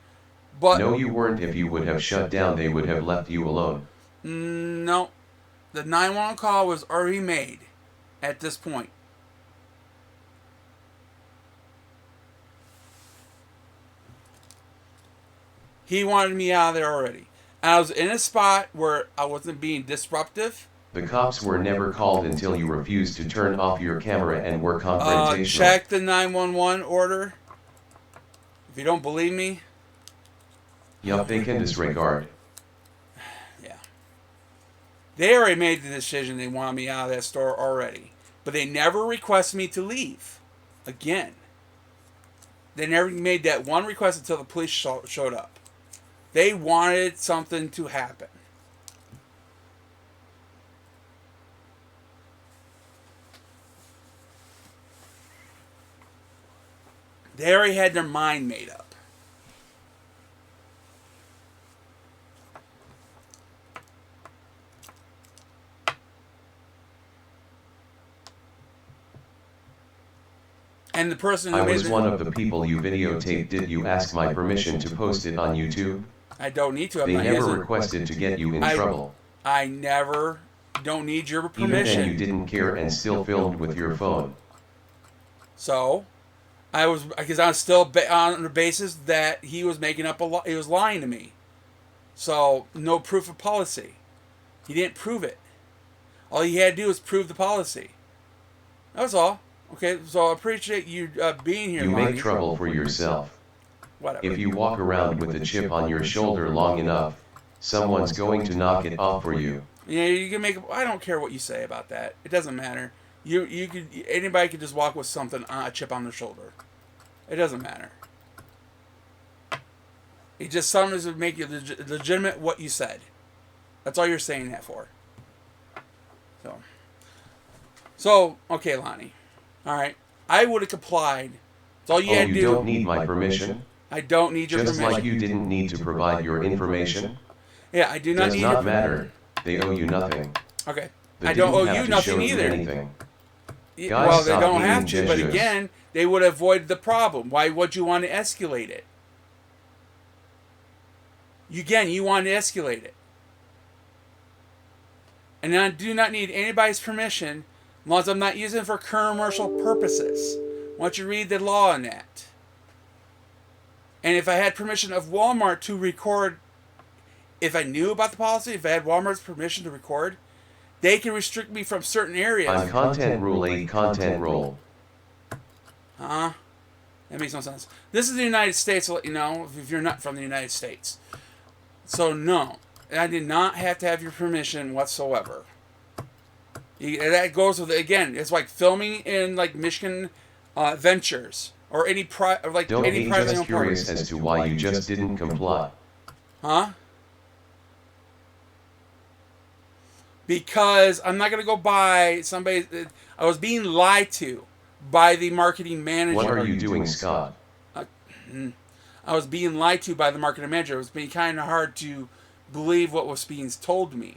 but... No, you weren't. If you would have shut down, they would have left you alone. No. The 911 call was already made at this point. He wanted me out of there already. And I was in a spot where I wasn't being disruptive. The cops were never called until you refused to turn off your camera and were confrontational. Check the 911 order. If you don't believe me. Yup, they can disregard. Yeah. They already made the decision they wanted me out of that store already. But they never requested me to leave. Again. They never made that one request until the police showed up. They wanted something to happen. They already had their mind made up. And the person I who was made one of the people you videotaped. Did you ask my permission to post it on YouTube? I don't need to. I'm They not never using. requested to get you in trouble. I never don't need your Even permission. then you didn't care and still filmed with your phone. So, because I was still on the basis that he was making up he was lying to me. So, no proof of policy. He didn't prove it. All he had to do was prove the policy. That was all. Okay, so I appreciate you being here. You Lonnie. make trouble for yourself. Whatever. If you walk around with a chip on your shoulder long enough, someone's going to knock it off for you. Yeah, you can make. I don't care what you say about that. It doesn't matter. You could anybody could just walk with something a chip on their shoulder. It doesn't matter. It just sometimes would make you legitimate what you said. That's all you're saying that for. So okay, Lonnie. All right, I would have complied. That's all you had to do. You don't need my permission? I don't need your permission. Just like you didn't need to provide your information? Yeah, I do not need. Does not matter. They owe you nothing. Okay. They I don't didn't owe have you to nothing show you either. anything. Guys, Guys, well, they stop don't have being to, but gestures. again, they would avoid the problem. Why would you want to escalate it? You want to escalate it. And I do not need anybody's permission as long as I'm not using it for commercial purposes. Why don't you read the law on that? And if I had permission of Walmart to record, if I knew about the policy, if I had Walmart's permission to record, they can restrict me from certain areas. On Content Rule 8, Content Rule. Huh? That makes no sense. This is the United States, I'll let you know, if you're not from the United States. So, no. I did not have to have your permission whatsoever. That goes with, again, it's like filming in, like, Michigan Ventures. Or any Don't any be privately just owned curious park. as to why you just didn't comply. Huh? Because I'm not going to go buy somebody. I was being lied to by the marketing manager. What are you doing, Scott? I was being lied to by the marketing manager. It was being kind of hard to believe what was being told me.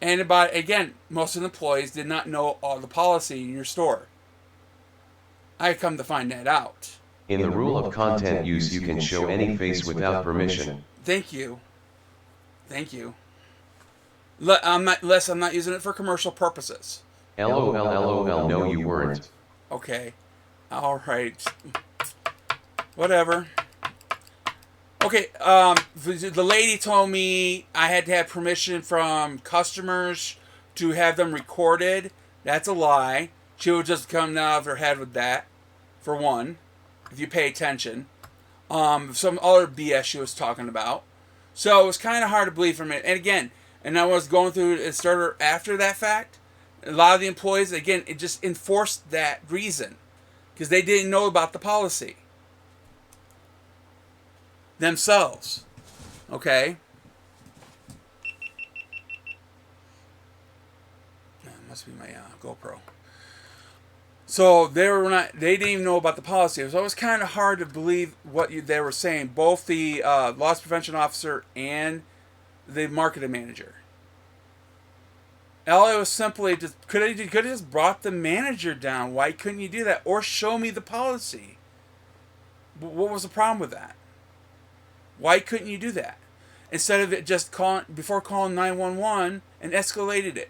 And again, most of the employees did not know all the policy in your store. I come to find that out. In the rule of content use, you can show any face without permission. Thank you. Thank you. I'm not using it for commercial purposes. LOL, no you weren't. Okay. All right. Whatever. Okay, the lady told me I had to have permission from customers to have them recorded. That's a lie. She would just come out of her head with that, for one, if you pay attention. Some other BS she was talking about. So it was kind of hard to believe from it. And again, and I was going through it started after that fact. A lot of the employees, again, it just enforced that reason. Because they didn't know about the policy. Themselves. Okay? That must be my GoPro. So they didn't even know about the policy. It was always kind of hard to believe what they were saying. Both the loss prevention officer and the marketing manager. All it was simply just could have just brought the manager down. Why couldn't you do that? Or show me the policy. What was the problem with that? Why couldn't you do that? Instead of it just calling 911 and escalated it.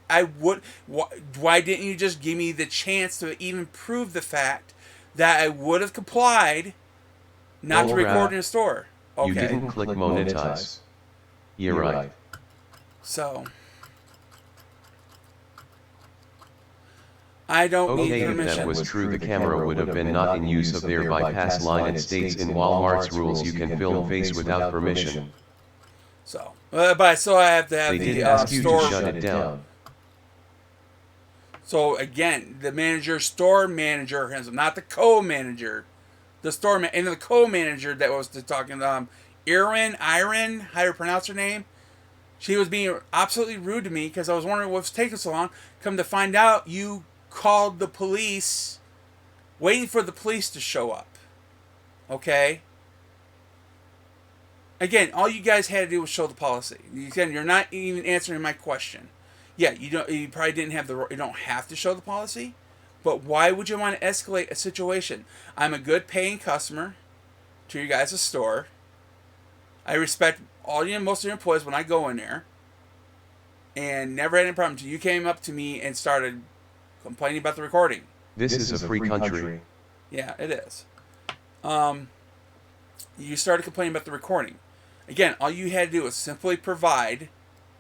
Why didn't you just give me the chance to even prove the fact that I would have complied not to record in a store? Okay. You didn't click monetize. You're right. So I don't need Okay, permission. if that was true, the camera would have been not in use of their bypass line. It states in Walmart's rules you can film face without permission. So, but I still have to have They the did ask you store to shut it down. So again, the store manager, not the co-manager, the store and the co-manager that was talking, Iron, how do you pronounce her name? She was being absolutely rude to me because I was wondering what's taking so long. Come to find out, you called the police, waiting for the police to show up. Okay. Again, all you guys had to do was show the policy. Again, you're not even answering my question. Yeah, you probably didn't have you don't have to show the policy, But why would you want to escalate a situation? I'm a good paying customer to your guys' store. I respect most of your employees when I go in there. And never had any problem until you came up to me and started complaining about the recording. This is a free country. Yeah, it is. You started complaining about the recording. Again, all you had to do was simply provide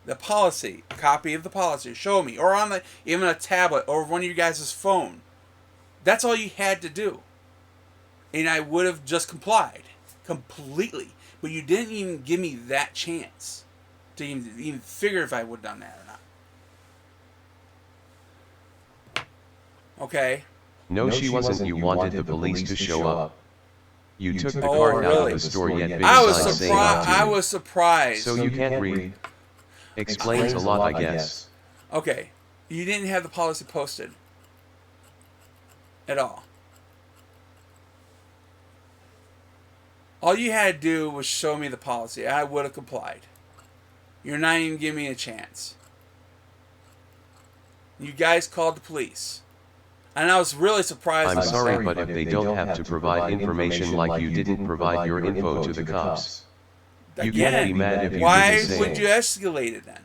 the policy, a copy of the policy, show me, or on even a tablet or one of you guys' phone. That's all you had to do. And I would have just complied completely. But you didn't even give me that chance to even figure if I would have done that or not. Okay? No, she wasn't. You wanted the police to show up. You took the cart out of the store, yet big signs saying not to. I was surprised. So you can't read. Explains a lot, I guess. Okay. You didn't have the policy posted at all. All you had to do was show me the policy. I would have complied. You're not even giving me a chance. You guys called the police. And I was really surprised. I'm sorry, but if they don't have to provide information like you didn't provide your info to the cops, you can't be mad if you did the same. Why would you escalate it then?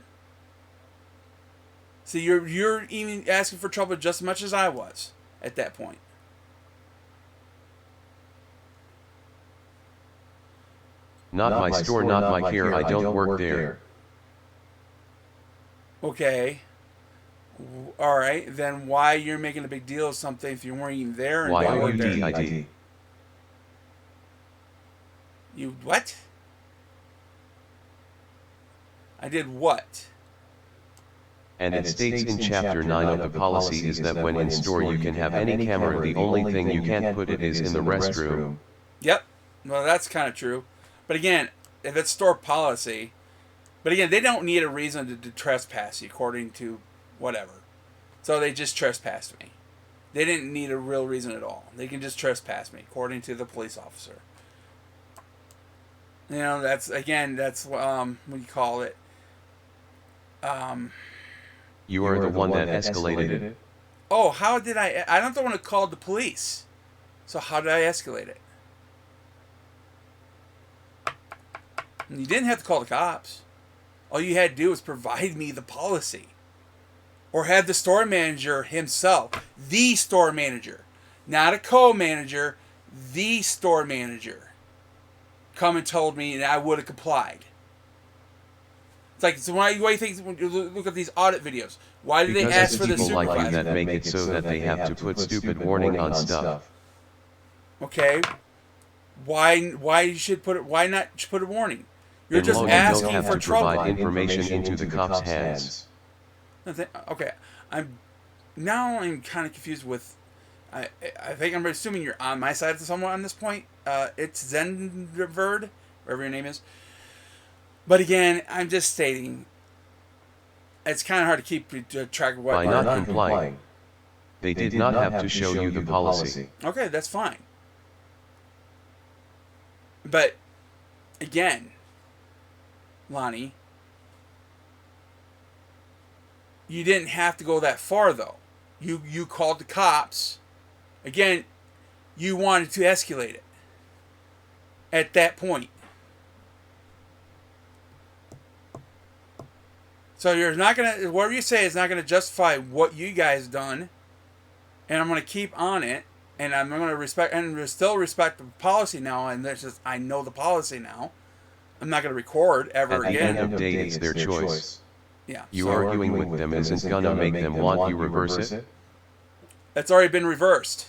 See, you're even asking for trouble just as much as I was at that point. Not my store, not my care, I don't work there. Okay. Alright, then why you're making a big deal of something if you weren't even there? And why OUDID? You what? I did what? And it states in Chapter 9 of the policy is that when in store you can have any camera, the only thing you can't put it is in the restroom. Yep. Well, that's kind of true. But again, if it's store policy, but again, they don't need a reason to trespass you according to whatever. So they just trespassed me. They didn't need a real reason at all. They can just trespass me according to the police officer. You know, that's what do you call it? You are the one that escalated it. Oh, how did I'm not the one who called the police. So how did I escalate it? You didn't have to call the cops. All you had to do was provide me the policy. Or have the store manager himself, the store manager, not a co-manager, the store manager, come and told me, and I would have complied. It's like, so why do you think, when you look at these audit videos, why do they ask for the supervisor? Because people like you that make it so that they have to put stupid warning on stuff. Okay. Why you should put it? Why not put a warning? You're just asking for trouble. You don't have to provide information into the cops' hands. Okay, I'm kind of confused with. I think I'm assuming you're on my side somewhat on this point. It's Zenverd, whatever your name is. But again, I'm just stating. It's kind of hard to keep track of what. By not complying, they did not have to show you the policy. Okay, that's fine. But again, Lonnie, you didn't have to go that far, though. You called the cops. Again, you wanted to escalate it at that point. So you're not gonna, whatever you say is not gonna justify what you guys done, and I'm gonna keep on it, and I'm gonna respect and still respect the policy now. And there's just, I know the policy now. I'm not gonna record ever again. At the end of the day, it's their choice. Yeah. You arguing with them isn't gonna make them want you reverse it. It's already been reversed.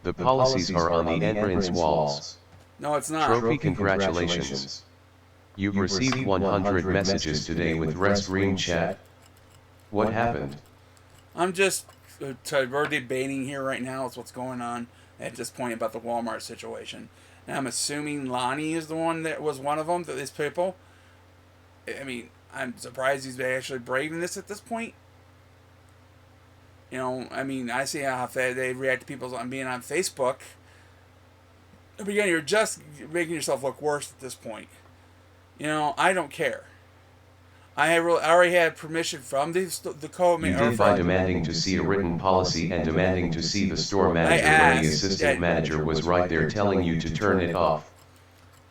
The policies are on the entrance walls. No, it's not. Trophy, congratulations. You've received 100 messages today with restroom chat. What happened? I'm just, we're debating here right now is what's going on at this point about the Walmart situation. And I'm assuming Lonnie is the one that was one of them, these people. I mean, I'm surprised he's actually braving this at this point. You know, I mean, I see how they react to people on being on Facebook. But again, you're just making yourself look worse at this point. You know, I don't care. I already had permission from the You did by demanding to see a written policy and demanding to see the store manager when the assistant manager was right there telling you to turn it off.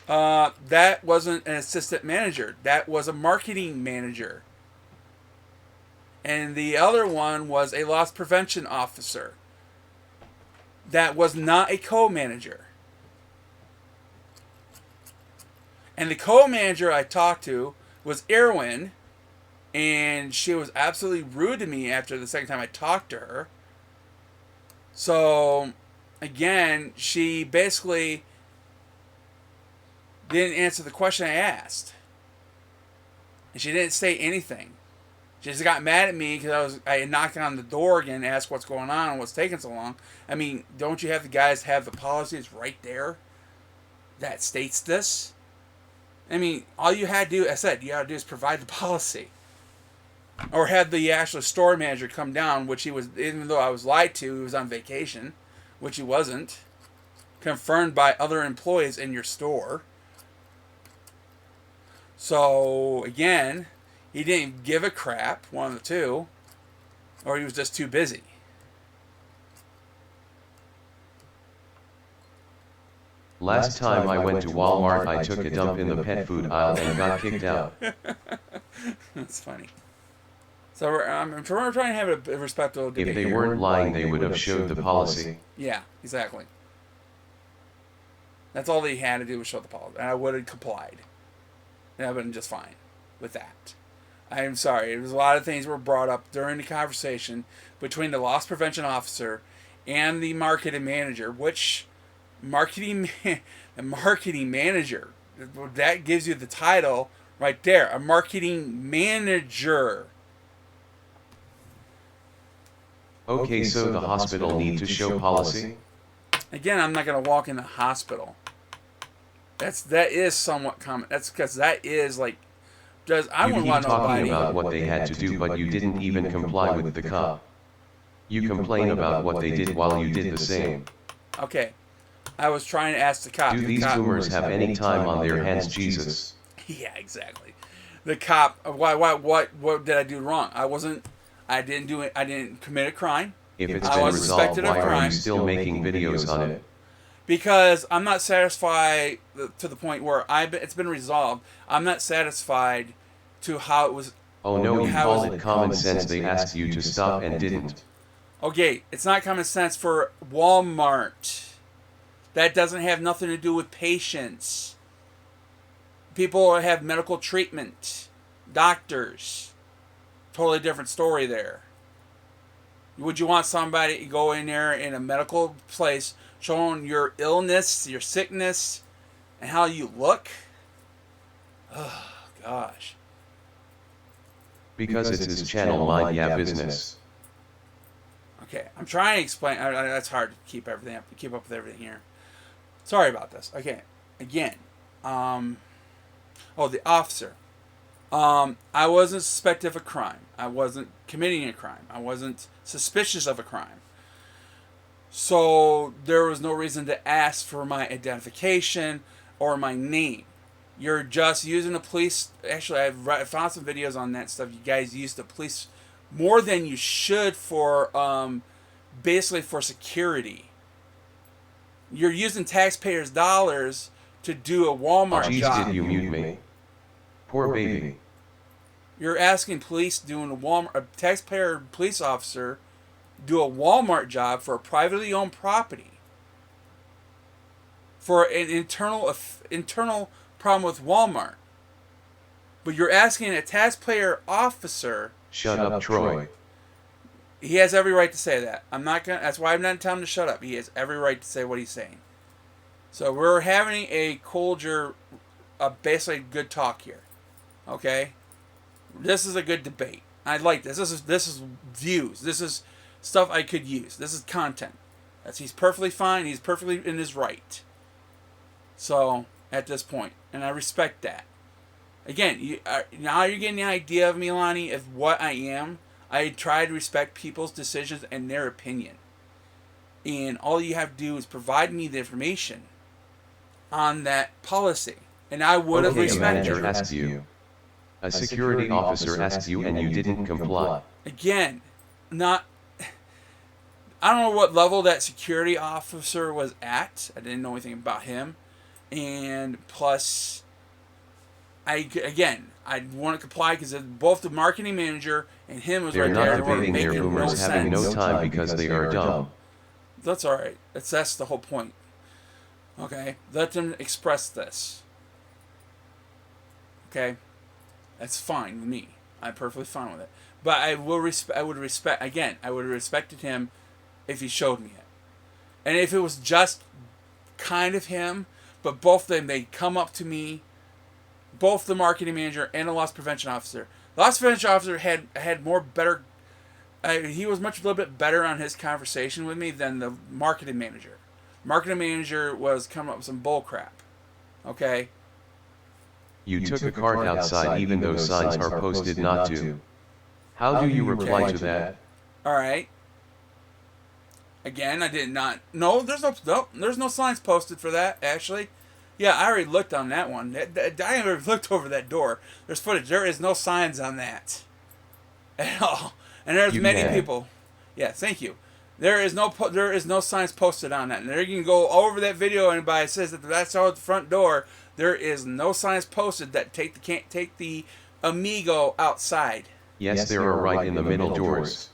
That wasn't an assistant manager. That was a marketing manager. And the other one was a loss prevention officer. That was not a co-manager. And the co-manager I talked to was Erwin, and she was absolutely rude to me after the second time I talked to her. So, again, she basically didn't answer the question I asked. And she didn't say anything. She just got mad at me because I had knocked on the door again and asked what's going on and what's taking so long. I mean, don't you have the guys have the policies right there that states this? I mean, all you had to do, I said, you had to do is provide the policy. Or have the actual store manager come down, which he was, even though I was lied to, he was on vacation, which he wasn't. Confirmed by other employees in your store. So, again, he didn't give a crap, one of the two. Or he was just too busy. Last time I went to Walmart, I took a dump in the pet food aisle and got kicked out. That's funny. So we're trying to have a respectful debate. If they weren't lying, they would have showed the policy. Yeah, exactly. That's all they had to do was show the policy. And I would have complied. And I would have been just fine with that. I am sorry. There was a lot of things were brought up during the conversation between the loss prevention officer and the marketing manager, which the marketing manager, that gives you the title right there, a marketing manager. Okay, so the hospital need to show policy? Again, I'm not going to walk in the hospital. That is somewhat common. That's because that is like, I you wouldn't keep want talking nobody about what they had to do, but you didn't even comply with the cop. You complain about what they did while you did the same. Okay, I was trying to ask the cop. Do these boomers have any time on their hands, Jesus? Yeah, exactly. The cop. What did I do wrong? I didn't do it. I didn't commit a crime. If it's been resolved, why are you still making videos on it? Because I'm not satisfied to the point where it's been resolved. I'm not satisfied to how it was. Oh no, you call it common sense. They asked you to stop and didn't. Okay, it's not common sense for Walmart. That doesn't have nothing to do with patients. People have medical treatment. Doctors. Totally different story there. Would you want somebody to go in there in a medical place showing your illness, your sickness, and how you look? Oh, gosh. Because it's his channel, Mind Yeah Business. Okay, I'm trying to explain. That's hard to keep up with everything here. Sorry about this. Okay, again. The officer. I wasn't suspected of a crime. I wasn't committing a crime. I wasn't suspicious of a crime. So there was no reason to ask for my identification or my name. You're just using the police. Actually, I found some videos on that stuff. You guys use the police more than you should for basically for security. You're using taxpayers' dollars to do a Walmart job. Did you mute me? Poor baby. You're asking police doing a taxpayer police officer do a Walmart job for a privately owned property for an internal problem with Walmart. But you're asking a taxpayer officer. Shut up, Troy. He has every right to say that. That's why I'm not telling him to shut up. He has every right to say what he's saying. So we're having a cordial, basically good talk here. Okay? This is a good debate. I like this. This is views. This is stuff I could use. This is content. He's perfectly fine. He's perfectly in his right. So, at this point. And I respect that. Again, now you're getting the idea of me, Lonnie, of what I am. I try to respect people's decisions and their opinion. And all you have to do is provide me the information on that policy. And I would have respected you. A security officer asked you and you didn't comply. Again, not... I don't know what level that security officer was at. I didn't know anything about him. And plus, I want to comply because both the marketing manager and him was They're right not there. debating their boomers having no time because they are dumb. That's all right. That's the whole point. Okay, let them express this. Okay, that's fine with me. I'm perfectly fine with it. But I would have respected him if he showed me it. And if it was just kind of him, but both of them, they'd come up to me, both the marketing manager and the loss prevention officer. The loss prevention officer had more better, he was a little bit better on his conversation with me than the marketing manager. Marketing manager was coming up with some bull crap. Okay? You took the cart outside even though signs are posted not to. How do you reply to that? All right. Again, I did not. No, there's no signs posted for that. Actually, yeah, I already looked on that one. I already looked over that door. There's footage. There is no signs on that at all. And there's many people. Yeah, thank you. There is no signs posted on that. And there you can go over that video. And anybody says that that's out the front door. There is no signs posted that can't take the Amigo outside. Yes, there are right in the middle doors.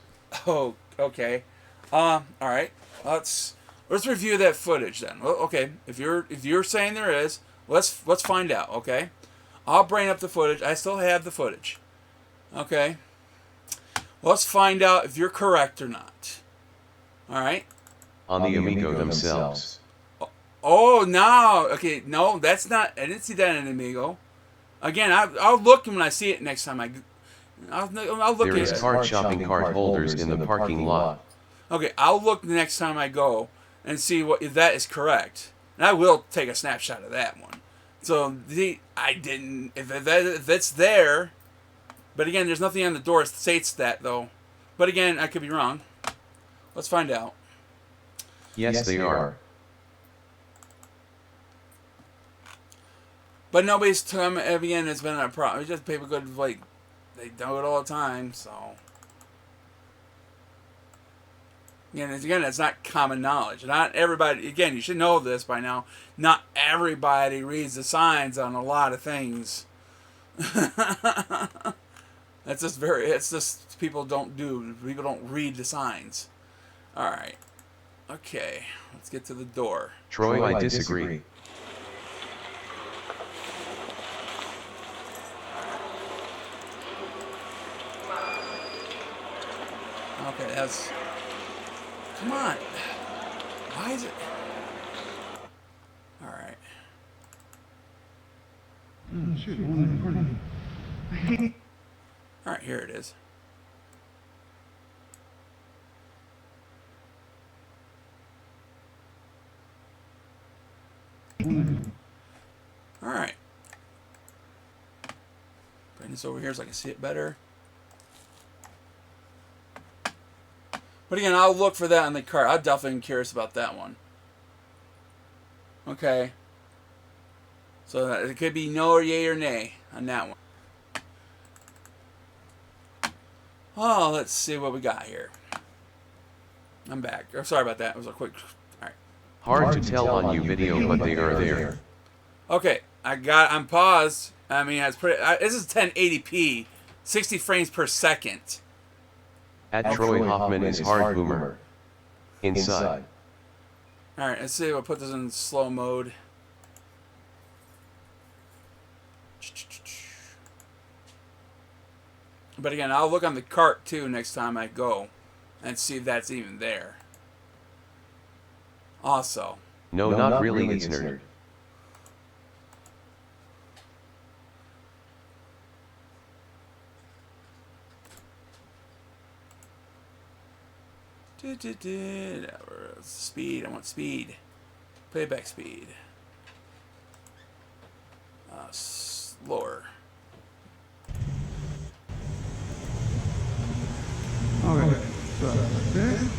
Oh, okay. All right. Let's review that footage then. Well, okay, if you're saying there is, let's find out. Okay, I'll bring up the footage. I still have the footage. Okay. Let's find out if you're correct or not. All right. On the Amigo themselves. Oh, no. Okay, no, that's not. I didn't see that in Amigo. Again, I'll look when I see it next time. I'll look. There is card shopping cart holders in the parking lot. Okay, I'll look the next time I go and see if that is correct. And I will take a snapshot of that one. So if it's there, but again, there's nothing on the door that states that though. But again, I could be wrong. Let's find out. Yes, they are. But nobody's time again has been a problem. It's just people they do it all the time, so. Again, it's not common knowledge. Not everybody, again, you should know this by now. Not everybody reads the signs on a lot of things. It's just people don't read the signs. Alright. Okay, let's get to the door. Troy, I disagree. Okay, that's... Come on. Why is it... Alright. Alright, here it is. Alright. Bring this over here so I can see it better. But again, I'll look for that on the cart. I'm definitely curious about that one. Okay. So it could be no or yay or nay on that one. Oh, let's see what we got here. I'm back. Oh, sorry about that. It was a quick... Alright. Hard to tell on you video, but they are there. Okay. I'm paused. I mean, this is 1080p. 60 frames per second. At Troy Hoffman is hard boomer. Inside. Alright, let's see. We'll put this in slow mode. But again, I'll look on the cart too next time I go and see if that's even there. Also. No, not really, it's nerd. Speed. I want speed. Playback speed. Slower. Okay, so this,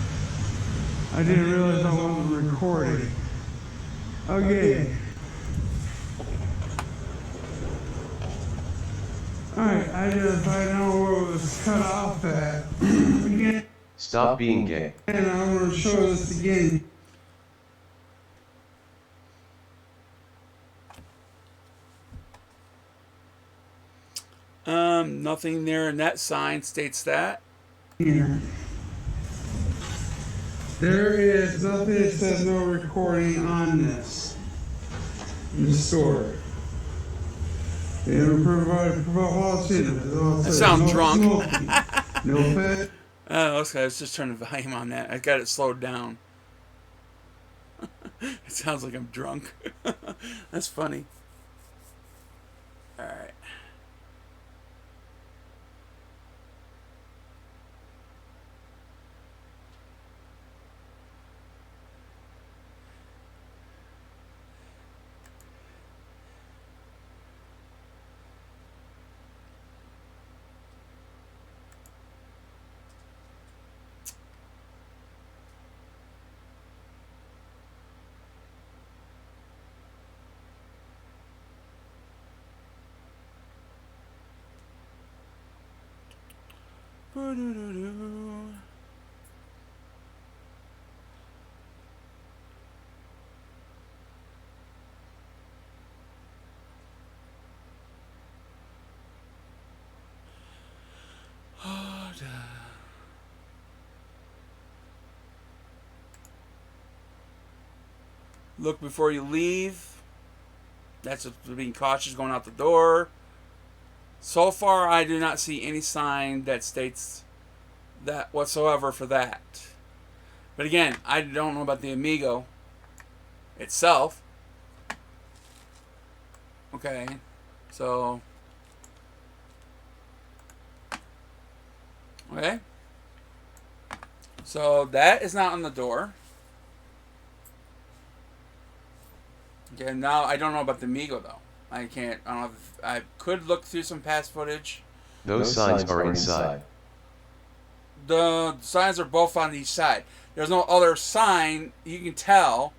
I didn't realize I wasn't recording. Okay. Alright, I just, I know where it was cut off at. Again, Stop being gay. and I'm going to show this again. Nothing there in that sign states that. Here. There is nothing that says no recording on this in the store. They don't provide policy. I sound drunk. No pet. Oh, okay. I was just turning the volume on that. I got it slowed down. It sounds like I'm drunk. That's funny. All right. Look before you leave. That's being cautious going out the door. So far, I do not see any sign that states that whatsoever for that. But again, I don't know about the Amigo itself. Okay, so... Okay. So that is not on the door. Okay, now I don't know about the Amigo though. I can't. I don't know. I could look through some past footage. Those signs are inside. The signs are both on each side. There's no other sign you can tell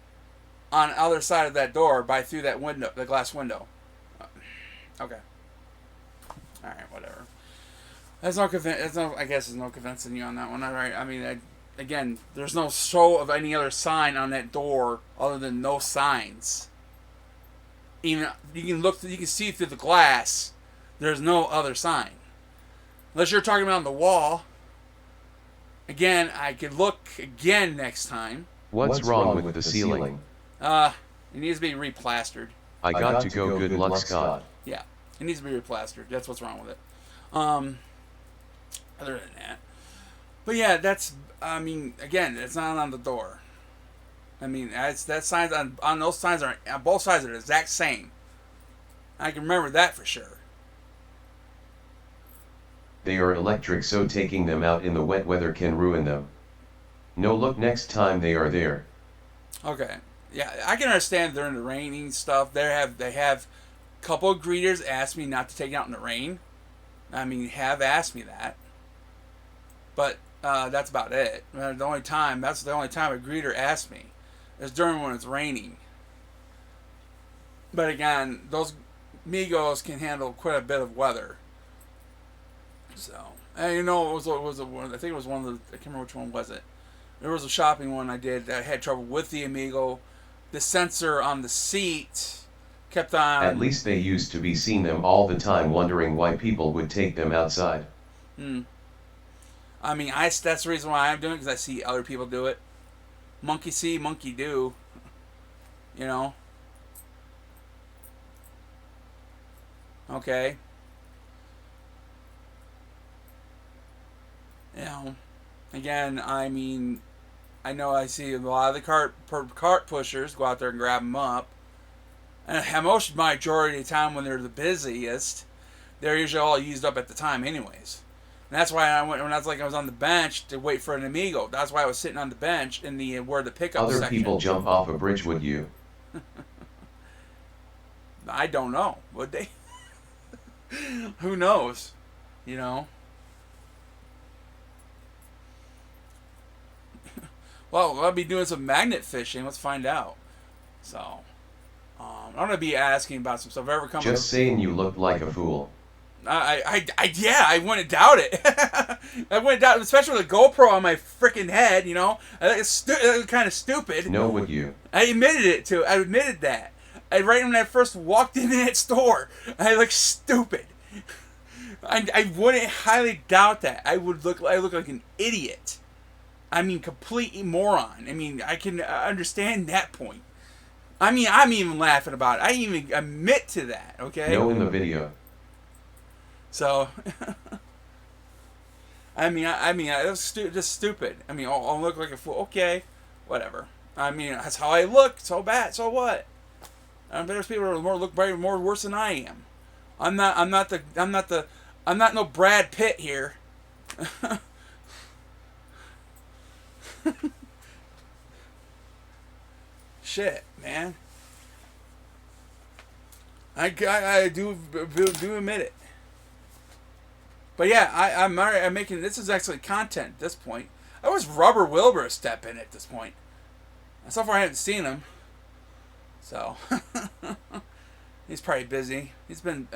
on the other side of that door by through that window, the glass window. Okay. All right, whatever. That's no convince. I guess there's no convincing you on that one. All right. I mean, again, there's no show of any other sign on that door other than no signs. Even you can look, you can see through the glass. There's no other sign, unless you're talking about on the wall. Again, I could look again next time. What's wrong with the ceiling? It needs to be replastered. I got to go. Good luck, Scott. Yeah, it needs to be replastered. That's what's wrong with it. Other than that, but yeah, that's. I mean, again, it's not on the door. I mean, that signs on those signs are on both sides are the exact same. I can remember that for sure. They are electric, so taking them out in the wet weather can ruin them. No, look next time they are there. Okay, yeah, I can understand during the raining stuff. They have a couple of greeters asked me not to take it out in the rain. I mean, have asked me that, but that's about it. That's the only time a greeter asked me is during when it's raining. But again, those Migos can handle quite a bit of weather. So, and you know, I think it was one of the, I can't remember which one was it. There was a shopping one I did that I had trouble with the Amigo. The sensor on the seat kept on. At least they used to be seeing them all the time, wondering why people would take them outside. I mean, that's the reason why I'm doing it, because I see other people do it. Monkey see, monkey do. You know? Okay. You know, again, I mean, I know I see a lot of the cart pushers go out there and grab them up. And most majority of the time when they're the busiest, they're usually all used up at the time anyways. And that's why I went when I was on the bench to wait for an Amigo. That's why I was sitting on the bench in the where the pickup Other section. people jump off a bridge, would you? I don't know. Would they? Who knows? You know? Well, I'll be doing some magnet fishing. Let's find out. So, I'm going to be asking about some stuff. If I ever come Just saying, you look like a fool. Yeah, I wouldn't doubt it. I wouldn't doubt it, especially with a GoPro on my freaking head, you know? It's kind of stupid. No, would you? I admitted it, too. I admitted that. Right when I first walked in that store, I looked stupid. I wouldn't highly doubt that. I look like an idiot. I mean, complete moron. I mean, I can understand that point. I mean, I'm even laughing about it. I even admit to that, okay? No, in the video. So, I mean, it was just stupid. I mean, I'll look like a fool. Okay, whatever. I mean, that's how I look. So bad. So what? There's people who look more worse than I am. I'm not no Brad Pitt here. Shit, man. I do admit it. But yeah, I'm making, this is actually content at this point. I was Rubber Wilbur step in at this point. So far I haven't seen him. So he's probably busy. It's been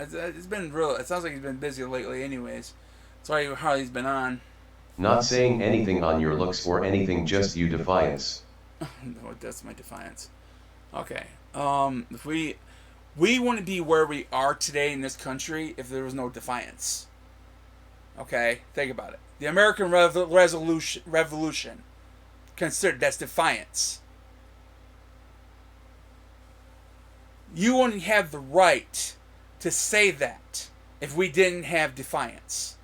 real. It sounds like he's been busy lately anyways. That's why how he's been on. Not saying anything on your looks or anything, just you defiance. No, that's my defiance. Okay. If we wouldn't be where we are today in this country if there was no defiance. Okay, think about it. The American Revolution, considered that's defiance. You wouldn't have the right to say that if we didn't have defiance.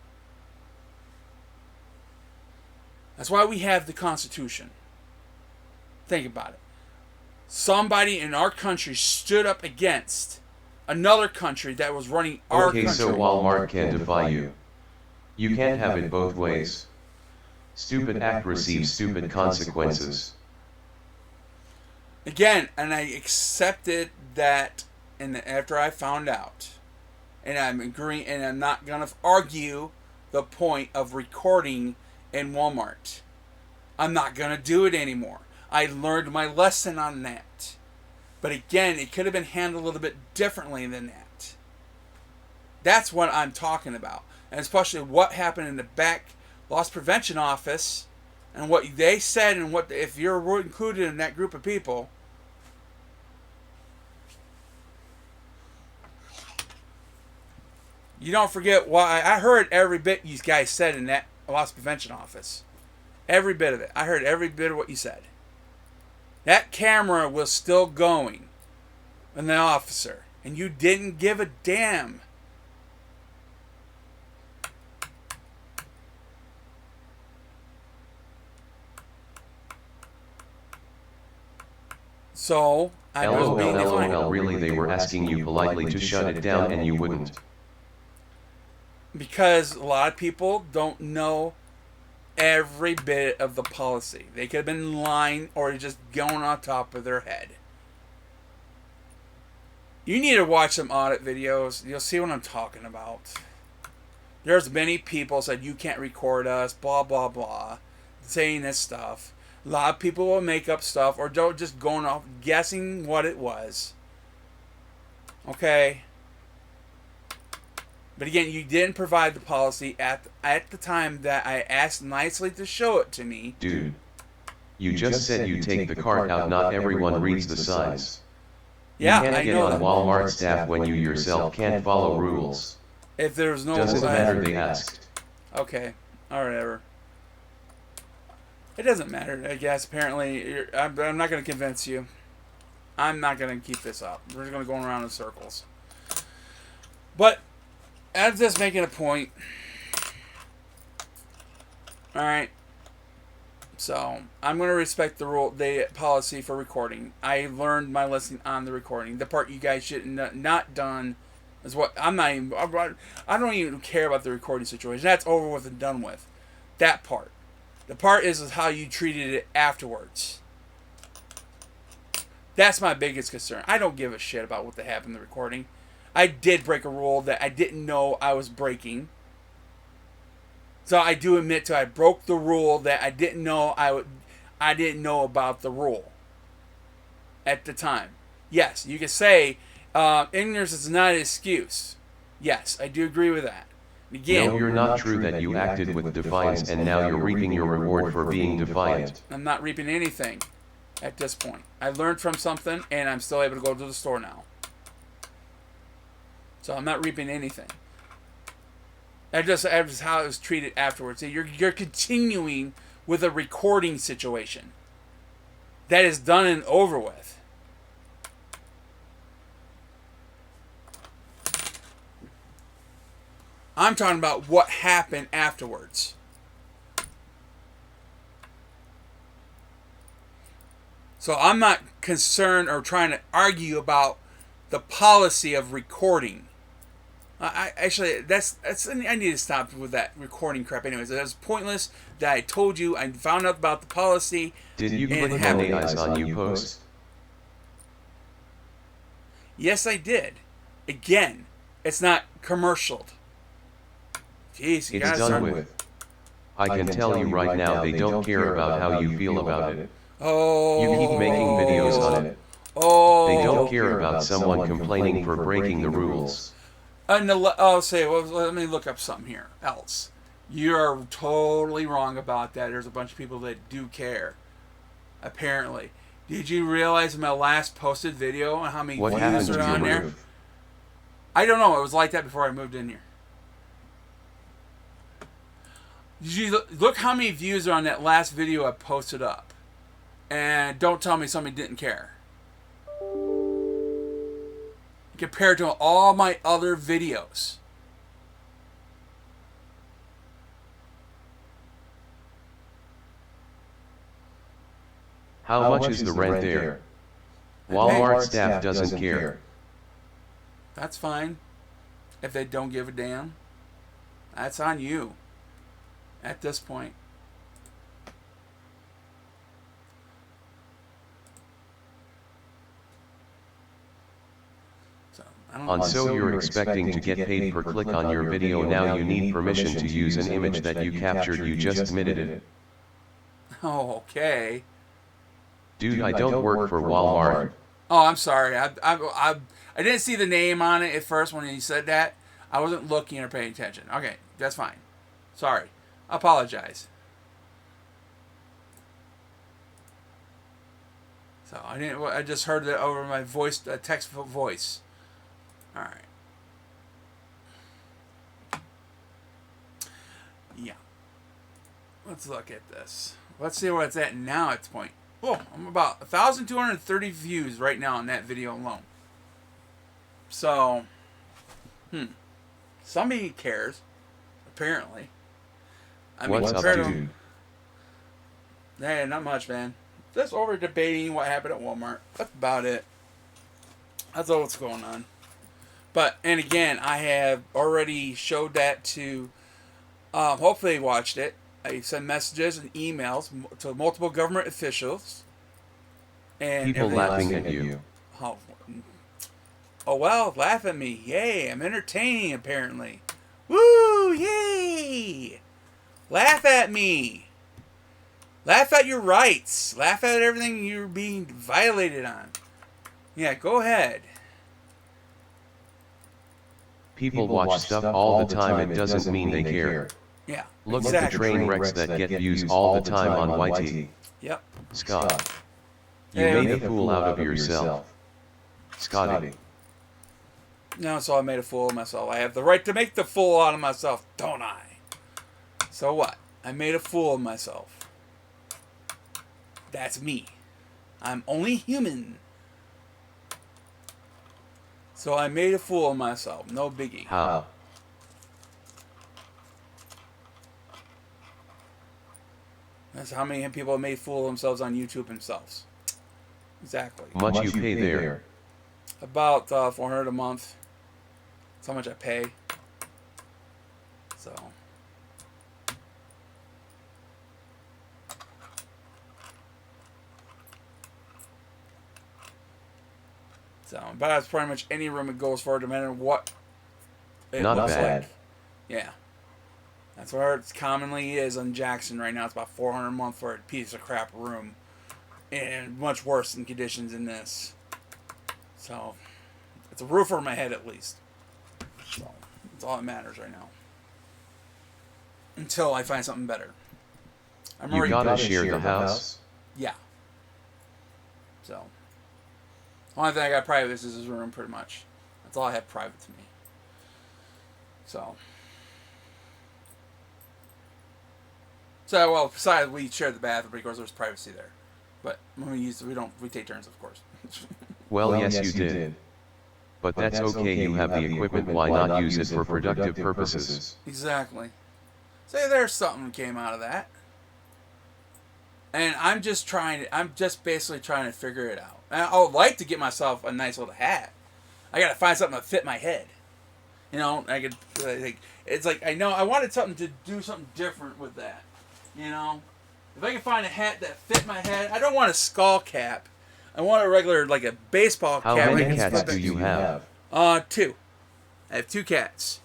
That's why we have the Constitution. Think about it. Somebody in our country stood up against another country that was running our country. Okay, so Walmart can defy you. You can't have it both ways. Stupid act receives stupid consequences. Again, and I accepted that, and after I found out, and I'm agreeing, and I'm not gonna argue the point of recording in Walmart. I'm not gonna do it anymore. I learned my lesson on that. But again, it could have been handled a little bit differently than that. That's what I'm talking about. And especially what happened in the back loss prevention office and what they said, and what if you're included in that group of people. You don't forget why I heard every bit you guys said in that loss prevention office. Every bit of it. I heard every bit of what you said. That camera was still going in the officer, and you didn't give a damn. So, I was being defiant. LOL, really, they were asking you politely to shut it down and you wouldn't. Because a lot of people don't know every bit of the policy. They could have been lying or just going on top of their head. You need to watch some audit videos. You'll see what I'm talking about. There's many people said you can't record us, blah, blah, blah, saying this stuff. A lot of people will make up stuff or don't just going off guessing what it was. Okay? But again, you didn't provide the policy at the time that I asked nicely to show it to me. Dude, you just said you take the cart out. Not everyone reads the signs. Yeah, you can't I get know on that. Walmart staff when you yourself can't follow rules. If there's no Doesn't matter, they asked. Okay, or whatever. It doesn't matter, I guess. Apparently, I'm not going to convince you. I'm not going to keep this up. We're just going to go around in circles. But I'm just making a point. Alright. So, I'm going to respect the policy for recording. I learned my lesson on the recording. The part you guys should not done is what I don't even care about the recording situation. That's over with and done with. That part. The part is how you treated it afterwards. That's my biggest concern. I don't give a shit about what happened in the recording. I did break a rule that I didn't know I was breaking. So I do admit to I broke the rule that I didn't know I didn't know about the rule at the time. Yes, you can say ignorance is not an excuse. Yes, I do agree with that. Again, No, you're not true that you acted with defiance and now you're reaping your reward for being defiant. I'm not reaping anything at this point. I learned from something, and I'm still able to go to the store now. So I'm not reaping anything. That's just how it was treated afterwards. You're continuing with a recording situation. That is done and over with. I'm talking about what happened afterwards. So I'm not concerned or trying to argue about the policy of recording. I need to stop with that recording crap. Anyways, it was pointless. That I told you. I found out about the policy. Did you click on the eyes on you post? Yes, I did. Again, it's not commercialed. Jeez, it's done with. I can tell you right now they don't care about how you feel about it. Oh. You keep making videos on it. Oh. They don't care about someone complaining for breaking the rules. Let me look up something here else. You're totally wrong about that. There's a bunch of people that do care. Apparently. Did you realize in my last posted video how many views are on there? Roof? I don't know. It was like that before I moved in here. Did you look how many views are on that last video I posted up? And don't tell me somebody didn't care. Compared to all my other videos. How much is the rent there? Walmart staff doesn't care. That's fine. If they don't give a damn. That's on you. At this point. So you're expecting to get paid per click on your video. Now you need permission to use an image that you captured. You just admitted it. Oh, okay. Dude, I don't work for Walmart. Oh, I'm sorry. I didn't see the name on it at first when he said that. I wasn't looking or paying attention. Okay, that's fine. Sorry. I apologize. So I just heard that over my voice, text voice. All right. Yeah. Let's look at this. Let's see where it's at now at this point. Oh, I'm about 1,230 views right now on that video alone. So, somebody cares, apparently. What's up, dude? Hey, not much, man. Just over debating what happened at Walmart. That's about it. That's all what's going on. But, and again, I have already showed that to, hopefully they watched it. I sent messages and emails to multiple government officials. And people laughing at you. Oh, well, laugh at me. Yay, I'm entertaining, apparently. Woo, yay! Laugh at me. Laugh at your rights. Laugh at everything you're being violated on. Yeah, go ahead. People watch stuff all the time. It doesn't mean they care. Yeah, Look at the train wrecks that get views all the time on YT. Yep. Scott. You made a fool out of yourself. Scotty. No, so I made a fool of myself. I have the right to make the fool out of myself, don't I? So what? I made a fool of myself. That's me. I'm only human. So I made a fool of myself. No biggie. How? That's how many people have made fool of themselves on YouTube themselves. Exactly. How much you pay there? About $400 a month. That's how much I pay. So. But that's pretty much any room it goes for, depending on what it Not looks bad. like. Yeah. That's where it commonly is on Jackson right now. It's about $400 a month for a piece of crap room. And much worse in conditions than this. So, it's a roof over my head at least. So. That's all that matters right now. Until I find something better. You gotta share the house? Yeah. So. Only thing I got private is his room, pretty much. That's all I have private to me. So. So, well, besides, we share the bathroom because there's privacy there. But when we take turns, of course. Well, yes, you did. But that's okay, you have the equipment, why not use it for productive purposes? Exactly. Say there's something that came out of that. And I'm just basically trying to figure it out. And I would like to get myself a nice little hat. I gotta find something to fit my head. You know, it's like, I know, I wanted something to do something different with that. You know? If I can find a hat that fit my head, I don't want a skull cap. I want a regular, like a baseball cap. How many cats do you have? 2. I have 2 cats.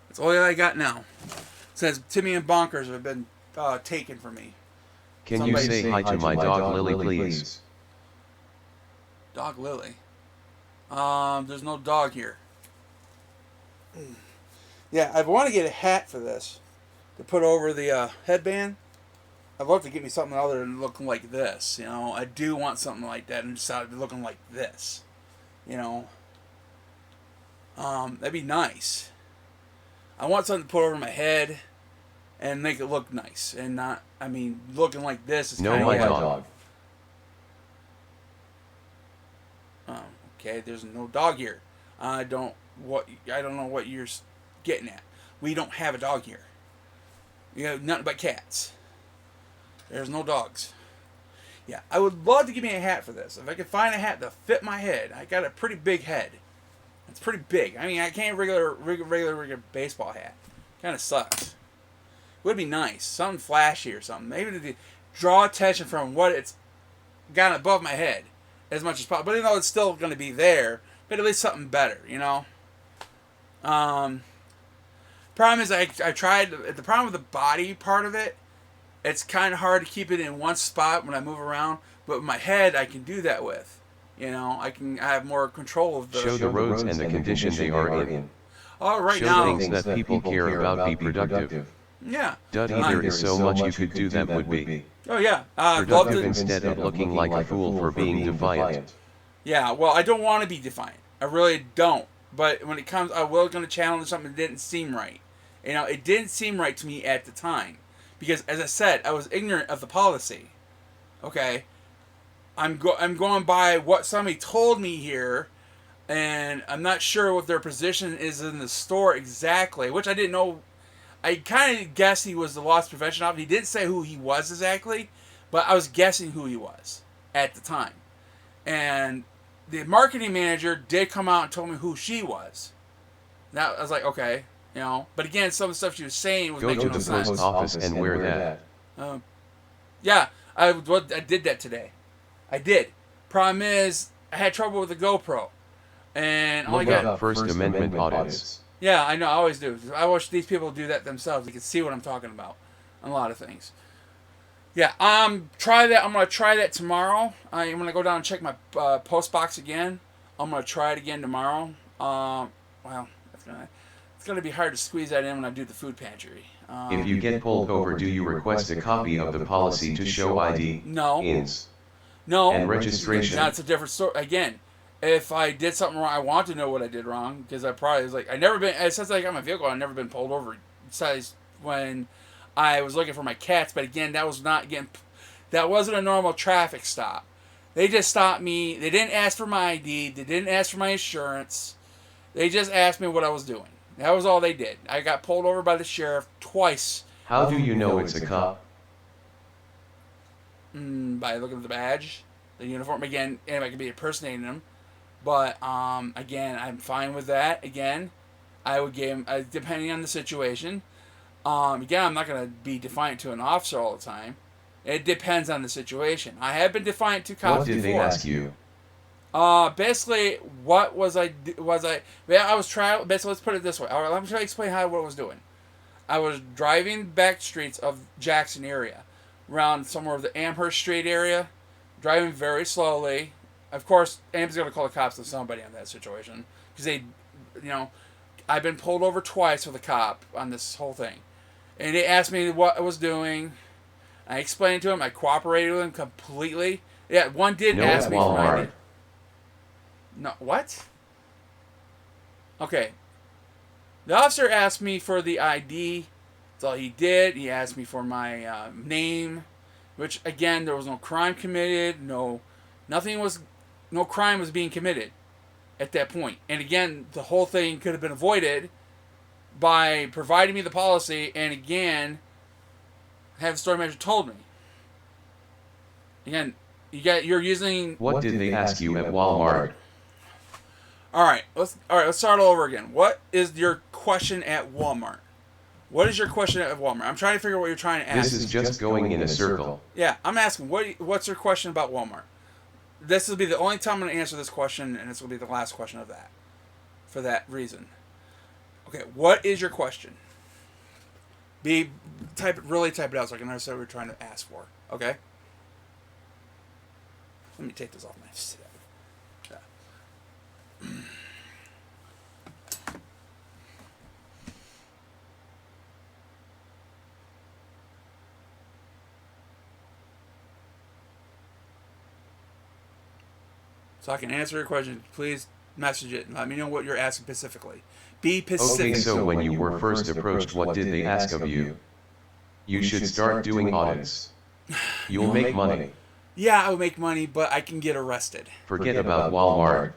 That's all I got now. Since Timmy and Bonkers have been taken from me. Can you say hi to my dog Lily, please? Dog Lily? There's no dog here. Yeah, I want to get a hat for this. To put over the headband. I'd love to get me something other than looking like this. You know, I do want something like that and just looking like this. You know. That'd be nice. I want something to put over my head and make it look nice. And not, I mean, looking like this is kind of my dog. Oh, okay, there's no dog here. I don't know what you're getting at. We don't have a dog here. We have nothing but cats. There's no dogs. Yeah, I would love to give me a hat for this. If I could find a hat to fit my head. I got a pretty big head. It's pretty big. I mean, I can't regular baseball hat. Kind of sucks. Would be nice. Something flashy or something. Maybe to draw attention from what it's got above my head as much as possible. But even though it's still going to be there, but at least something better, you know? Problem is, I tried. The problem with the body part of it, it's kind of hard to keep it in one spot when I move around. But with my head, I can do that with. You know, I have more control of the... Show the roads and the condition they are in. Oh, right Show now... things that people care about, be productive. Yeah. There is so much you could do that would be oh, yeah. productive instead of looking like a fool for being defiant. Yeah, well, I don't want to be defiant. I really don't. But when it comes, I will going to challenge something that didn't seem right. You know, it didn't seem right to me at the time. Because, as I said, I was ignorant of the policy. Okay? I'm going by what somebody told me here, and I'm not sure what their position is in the store exactly, which I didn't know. I kind of guessed he was the loss prevention officer. He didn't say who he was exactly, but I was guessing who he was at the time. And the marketing manager did come out and told me who she was. Now I was like, okay, you know. But again, some of the stuff she was saying was making no sense. Go to the post office and wear that. Yeah, I did that today. I did. Problem is, I had trouble with the GoPro. And all I got... Look up First Amendment audits. Yeah, I know, I always do. I wish these people do that themselves. They can see what I'm talking about on a lot of things. Yeah, try that. I'm going to try that tomorrow. I'm going to go down and check my post box again. I'm going to try it again tomorrow. Well, it's going to be hard to squeeze that in when I do the food pantry. If you get pulled over, do you request a copy of the policy to show ID? No. Ins. No. And registration. That's a different story. Again, if I did something wrong, I want to know what I did wrong, because I probably was like, since I got my vehicle, I've never been pulled over, besides when I was looking for my cats. But again, that wasn't a normal traffic stop. They just stopped me. They didn't ask for my ID. They didn't ask for my insurance. They just asked me what I was doing. That was all they did. I got pulled over by the sheriff twice. How do you know it's a cop? By looking at the badge, the uniform. Again, and I could be impersonating them. But, again, I'm fine with that. Again, I would give him, depending on the situation. Again, I'm not going to be defiant to an officer all the time. It depends on the situation. I have been defiant to cops before. What did they ask you? Basically, what was I was trying, basically, let's put it this way. All right, let me try to explain what I was doing. I was driving back streets of Jackson area, around somewhere of the Amherst Street area, driving very slowly. Of course, Am's going to call the cops on somebody in that situation, because they, you know, I've been pulled over twice with a cop on this whole thing. And they asked me what I was doing. I explained to him. I cooperated with him completely. Yeah, one did ask me for my ID. No, what? Okay. The officer asked me for the ID. That's all he did. He asked me for my name, which, again, there was no crime committed. No crime was being committed at that point. And again, the whole thing could have been avoided by providing me the policy and, again, have the store manager told me. Again, you're using... What did they ask you at Walmart? All right, let's start all over again. What is your question at Walmart? What is your question at Walmart? I'm trying to figure out what you're trying to ask. This is just going in a circle. Yeah, I'm asking, what's your question about Walmart? This will be the only time I'm going to answer this question, and this will be the last question of that. For that reason. Okay, what is your question? Type it out so I can understand what you're trying to ask for. Okay? Let me take this off my set. So I can answer your question. Please message it and let me know what you're asking specifically. Be specific. Okay, so when you were first approached, what did they ask of you? You should start doing audits. You'll make money. Yeah, I will make money, but I can get arrested. Forget about Walmart.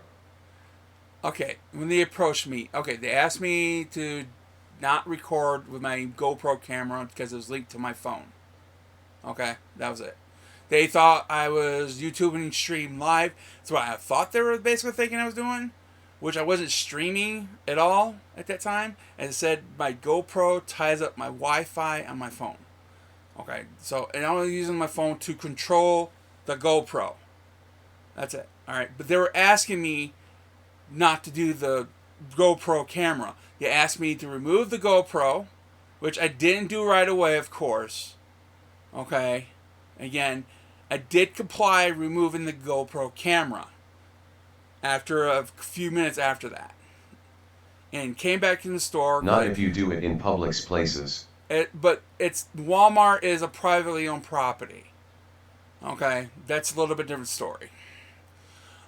Okay, when they approached me, they asked me to not record with my GoPro camera because it was linked to my phone. Okay, that was it. They thought I was YouTubing stream live. That's what I thought they were basically thinking I was doing, which I wasn't streaming at all at that time. As I said, my GoPro ties up my Wi-Fi on my phone. Okay, so, and I'm using my phone to control the GoPro. That's it. All right, but they were asking me not to do the GoPro camera. They asked me to remove the GoPro, which I didn't do right away, of course. Okay, again, I did comply removing the GoPro camera after a few minutes after that. And came back in the store. Not if you do it in public places. But Walmart is a privately owned property. Okay, that's a little bit different story.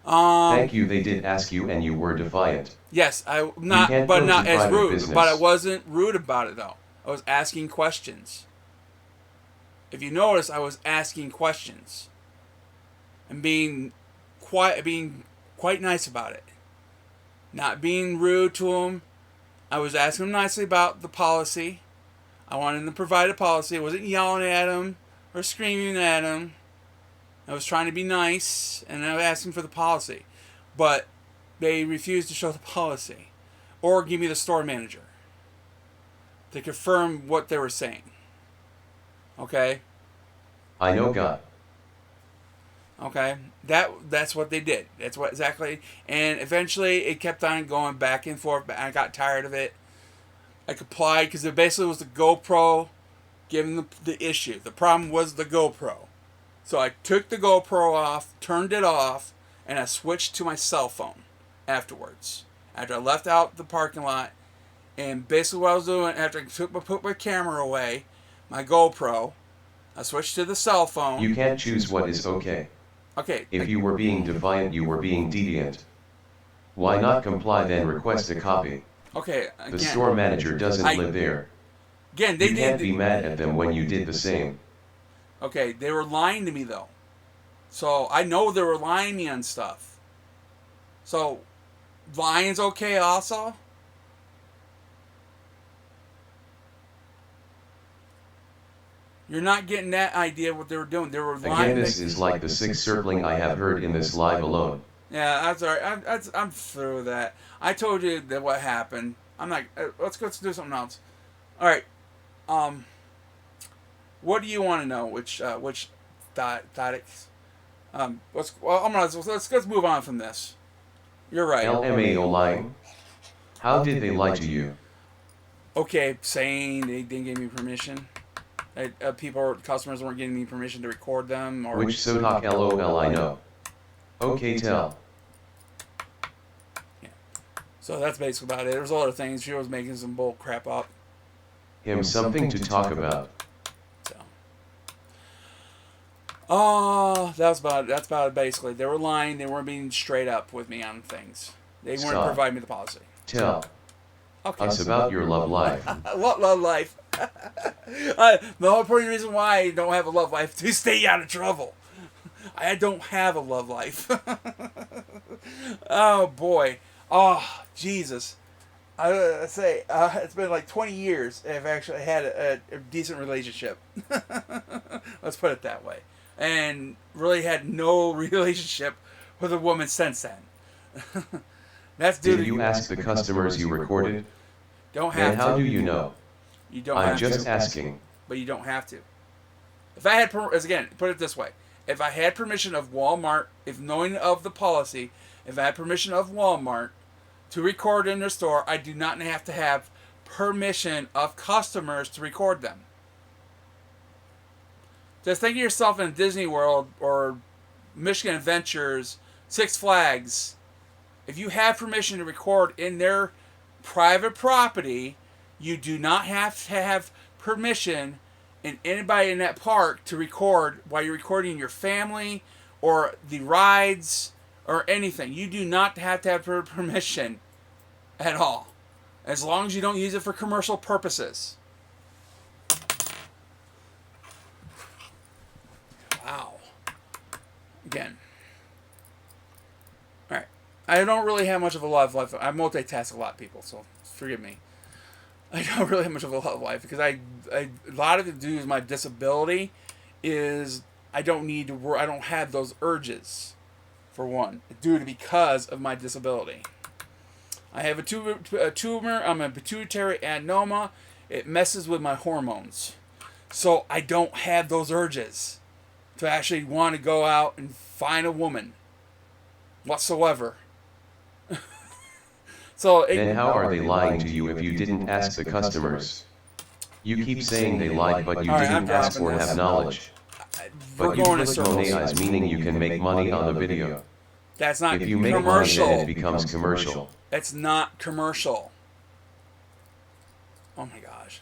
Thank you. They did ask you, and you were defiant. Yes, not as rude. Business. But I wasn't rude about it though. I was asking questions. If you notice, I was asking questions and being quite nice about it. Not being rude to them. I was asking them nicely about the policy. I wanted them to provide a policy. I wasn't yelling at them or screaming at them. I was trying to be nice, and I was asking for the policy. But they refused to show the policy or give me the store manager to confirm what they were saying. Okay? I know God. Okay? That's what they did. That's what exactly. And eventually it kept on going back and forth. But I got tired of it. I complied because it basically was the GoPro giving the issue. The problem was the GoPro. So I took the GoPro off, turned it off, and I switched to my cell phone afterwards. After I left out the parking lot. And basically what I was doing, after I put my camera away, my GoPro, I switched to the cell phone. You can't choose what is okay. Okay. If you were being defiant, you were being deviant. Why not comply then request a copy? Okay. Again, the store manager doesn't live there. Again, you can't be mad at them when you did the same. Okay, they were lying to me though. So I know they were lying to me on stuff. So lying's okay also? You're not getting that idea of what they were doing. They were lying. Again, this is like the sixth circling I have heard in this live alone. Yeah, that's all right. I'm through with that. I told you that what happened. I'm not. Let's do something else. All right. What do you want to know? Which topics? Let's move on from this. You're right. LMAO lying. How did they lie to you? Okay, saying they didn't give me permission. Customers weren't giving me permission to record them. Or which Sodak LOL I know. Okay, tell. Yeah. So that's basically about it. There was other things. She was making some bull crap up. Him something to talk about. So, oh, that's about it. Basically, they were lying. They weren't being straight up with me on things. They weren't providing me the policy. Tell us about your love life. What love life? The whole point reason why I don't have a love life to stay out of trouble. I don't have a love life. Oh boy. Oh Jesus. I say it's been like 20 years I've actually had a decent relationship. Let's put it that way. And really had no relationship with a woman since then. That's due Did you ask the customers you recorded? Don't have and how do you know? You don't I'm have just to. asking. But you don't have to. If I had, again, put it this way. If I had permission of Walmart, if knowing of the policy, if I had permission of Walmart to record in their store, I do not have to have permission of customers to record them. Just think of yourself in Disney World or Michigan Adventures, Six Flags. If you have permission to record in their private property, you do not have to have permission in anybody in that park to record while you're recording your family or the rides or anything. You do not have to have permission at all, as long as you don't use it for commercial purposes. Wow. Again. Alright. I don't really have much of a love life. I multitask a lot, people, so forgive me. I don't really have much of a love life because a lot of it to do with my disability is I don't need to work. I don't have those urges, for one, because of my disability. I have a tumor. I'm a pituitary adenoma. It messes with my hormones, so I don't have those urges to actually want to go out and find a woman whatsoever. So then how are they lying to you if you didn't ask the customers? You keep saying they lied, but you didn't ask or have knowledge. But you click monetize, meaning you can make money on the video. That's not commercial. If you make money, then it becomes commercial. It's not commercial. Oh my gosh.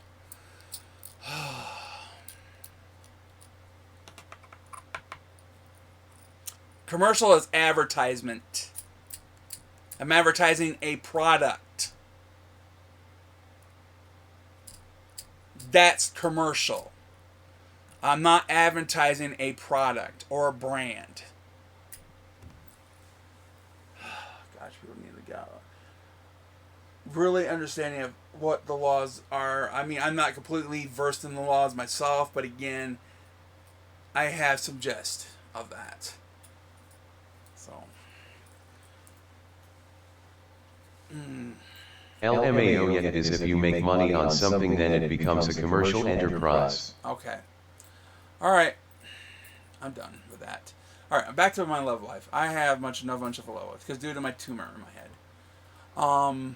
Commercial is advertisement. I'm advertising a product. That's commercial. I'm not advertising a product or a brand. Gosh, people need to go. Really understanding of what the laws are. I mean, I'm not completely versed in the laws myself, but again, I have some gist of that. So. LMAO yet is if you make money on something, then it becomes a commercial enterprise. Okay. Alright. I'm done with that. Alright, back to my love life. I have no much of a love life because due to my tumor in my head.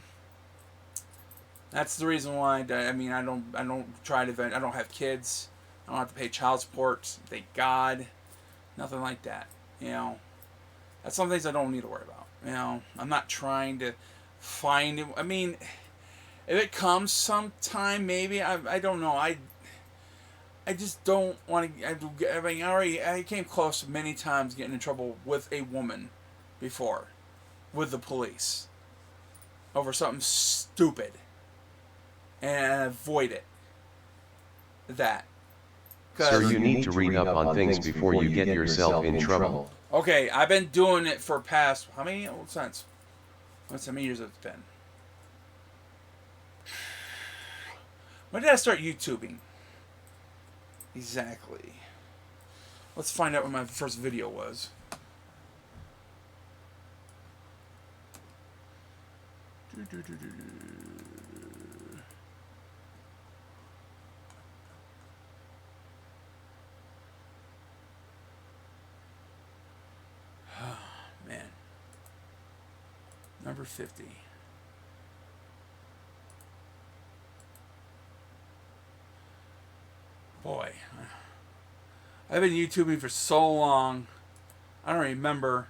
That's the reason why I don't try to I don't have kids. I don't have to pay child support. Thank God. Nothing like that. You know. That's some things I don't need to worry about. You know, I'm not trying to find it. I mean, if it comes sometime, maybe I don't know. I just don't want to. I mean, I came close many times getting in trouble with a woman before, with the police, over something stupid, and I avoid it. That. Sir, you need to read up on things before you get yourself in trouble. Okay, I've been doing it for past how many since? How many years has it been? When did I start YouTubing? Exactly. Let's find out when my first video was. Man. Number 50. Boy. I've been YouTubing for so long. I don't remember.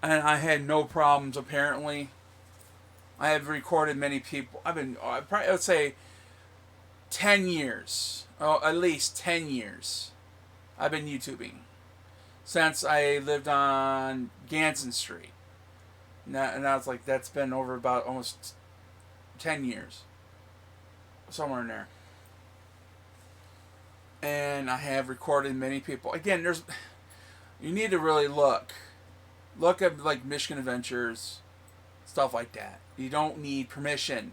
And I had no problems, apparently. I have recorded many people. I would say 10 years. Oh, at least 10 years. I've been YouTubing since I lived on Ganson Street. And I was like, that's been over about almost 10 years. Somewhere in there. And I have recorded many people. Again, you need to really look. Look at like Michigan Adventures, stuff like that. You don't need permission.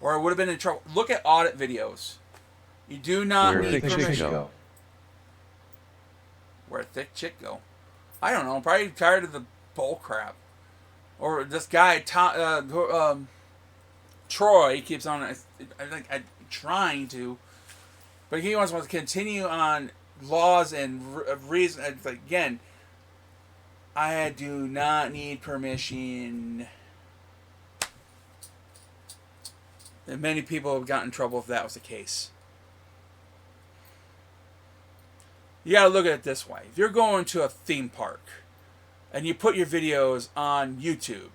Or I would have been in trouble. Look at audit videos. You do not need permission. Where'd thick chick go? I don't know. I'm probably tired of the bull crap. Or this guy, Troy, he keeps on. I think I'm trying to, but he wants to continue on laws and reason. Again, I do not need permission. And many people have gotten in trouble if that was the case. You gotta look at it this way. If you're going to a theme park and you put your videos on YouTube,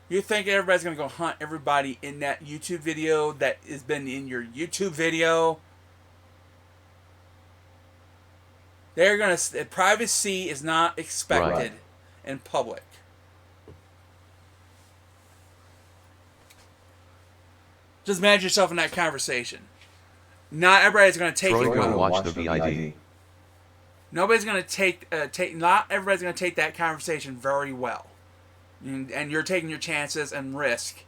you think everybody's gonna go hunt everybody in that YouTube video that has been in your YouTube video? Privacy is not expected in public. Just imagine yourself in that conversation. Not everybody's going to take Troy, it go well. watch the VID. Nobody's going to not everybody's going to take that conversation very well. And you're taking your chances and risk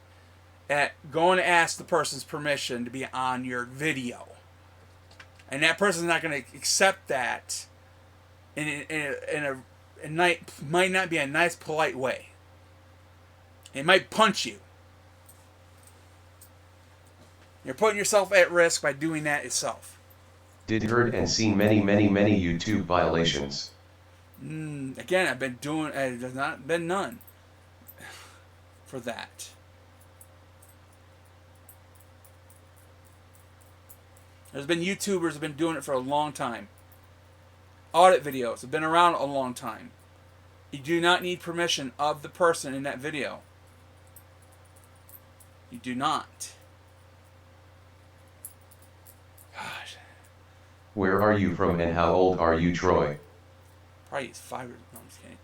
at going to ask the person's permission to be on your video. And that person's not going to accept that might not be a nice, polite way. It might punch you. You're putting yourself at risk by doing that itself. Did heard and seen many YouTube violations. Again, there's not been none for that. There's been YouTubers who have been doing it for a long time. Audit videos have been around a long time. You do not need permission of the person in that video. You do not. Gosh. Where are you from and how old are you, Troy? Probably 5 years. No, I'm just kidding.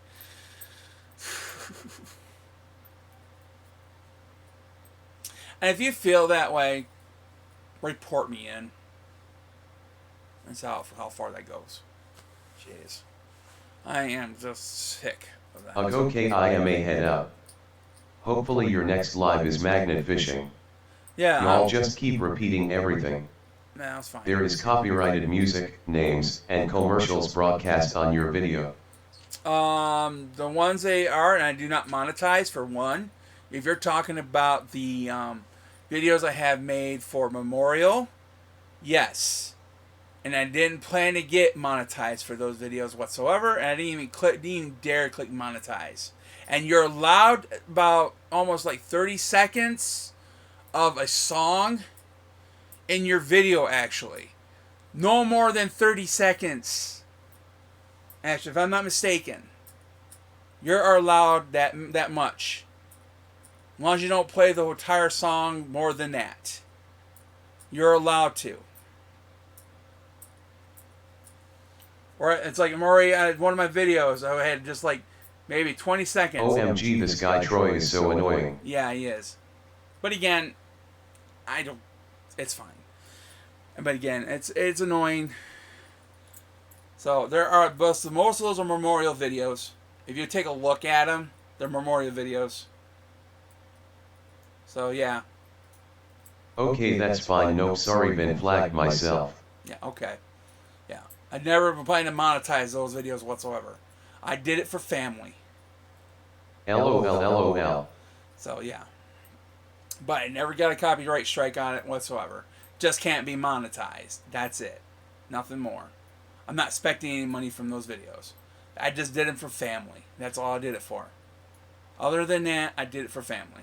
And if you feel that way, report me in. That's how far that goes. Jeez. I am just sick of that. Okay, I am a head up. Hopefully your next live is magnet fishing. Yeah. Y'all just keep repeating everything. No, that's fine. There is copyrighted music, names, and commercials broadcast on your video. The ones they are, and I do not monetize for one. If you're talking about the videos I have made for Memorial, yes. And I didn't plan to get monetized for those videos whatsoever, and I didn't even dare click monetize. And you're allowed about almost like 30 seconds of a song in your video, actually. No more than 30 seconds. Actually, if I'm not mistaken, you're allowed that much. As long as you don't play the entire song more than that. You're allowed to. Or it's like Maury, one of my videos, I had just like maybe 20 seconds. OMG, this guy Troy is so annoying. Yeah, he is. But again, it's fine. But again, it's annoying. So there are most of those are Memorial videos. If you take a look at them, they're Memorial videos. So yeah. Okay, that's fine. Nope, sorry, been flagged myself. Yeah, okay. Yeah. I never plan to monetize those videos whatsoever. I did it for family. LOL. So yeah. But I never got a copyright strike on it whatsoever. Just can't be monetized. That's it. Nothing more. I'm not expecting any money from those videos. I just did it for family. That's all I did it for. Other than that, I did it for family.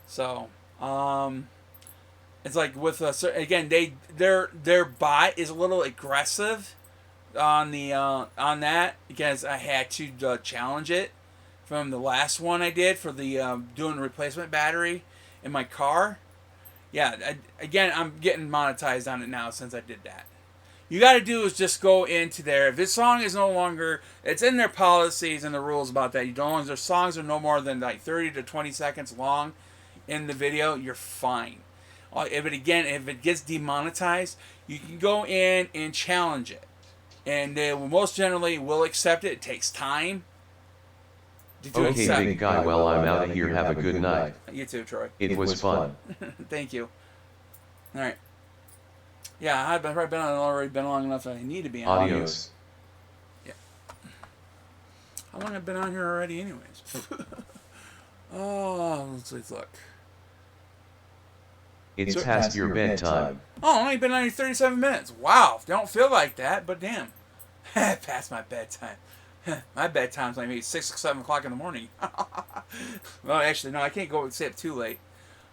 So, it's like with again, their bot is a little aggressive on the on that because I had to challenge it from the last one I did for the doing the replacement battery in my car. Yeah, again, I'm getting monetized on it now since I did that. You got to do is just go into there. If this song is no longer, it's in their policies and the rules about that. You don't, their songs are no more than like 30 to 20 seconds long in the video, you're fine. If it gets demonetized, you can go in and challenge it, and they will most generally will accept it. It takes time. Okay, big guy. Well, I'm out of here. Have a good night. You too, Troy. It was fun. Thank you. All right. Yeah, I've already been long enough that I need to be on. Adios. Yeah. How long have I been on here already, anyways? Oh, let's look. It's past your bedtime. Oh, I've only been on here 37 minutes. Wow, don't feel like that, but damn. Past my bedtime. My bedtime's like maybe 6 or 7 o'clock in the morning. Well, actually, no, I can't go stay up too late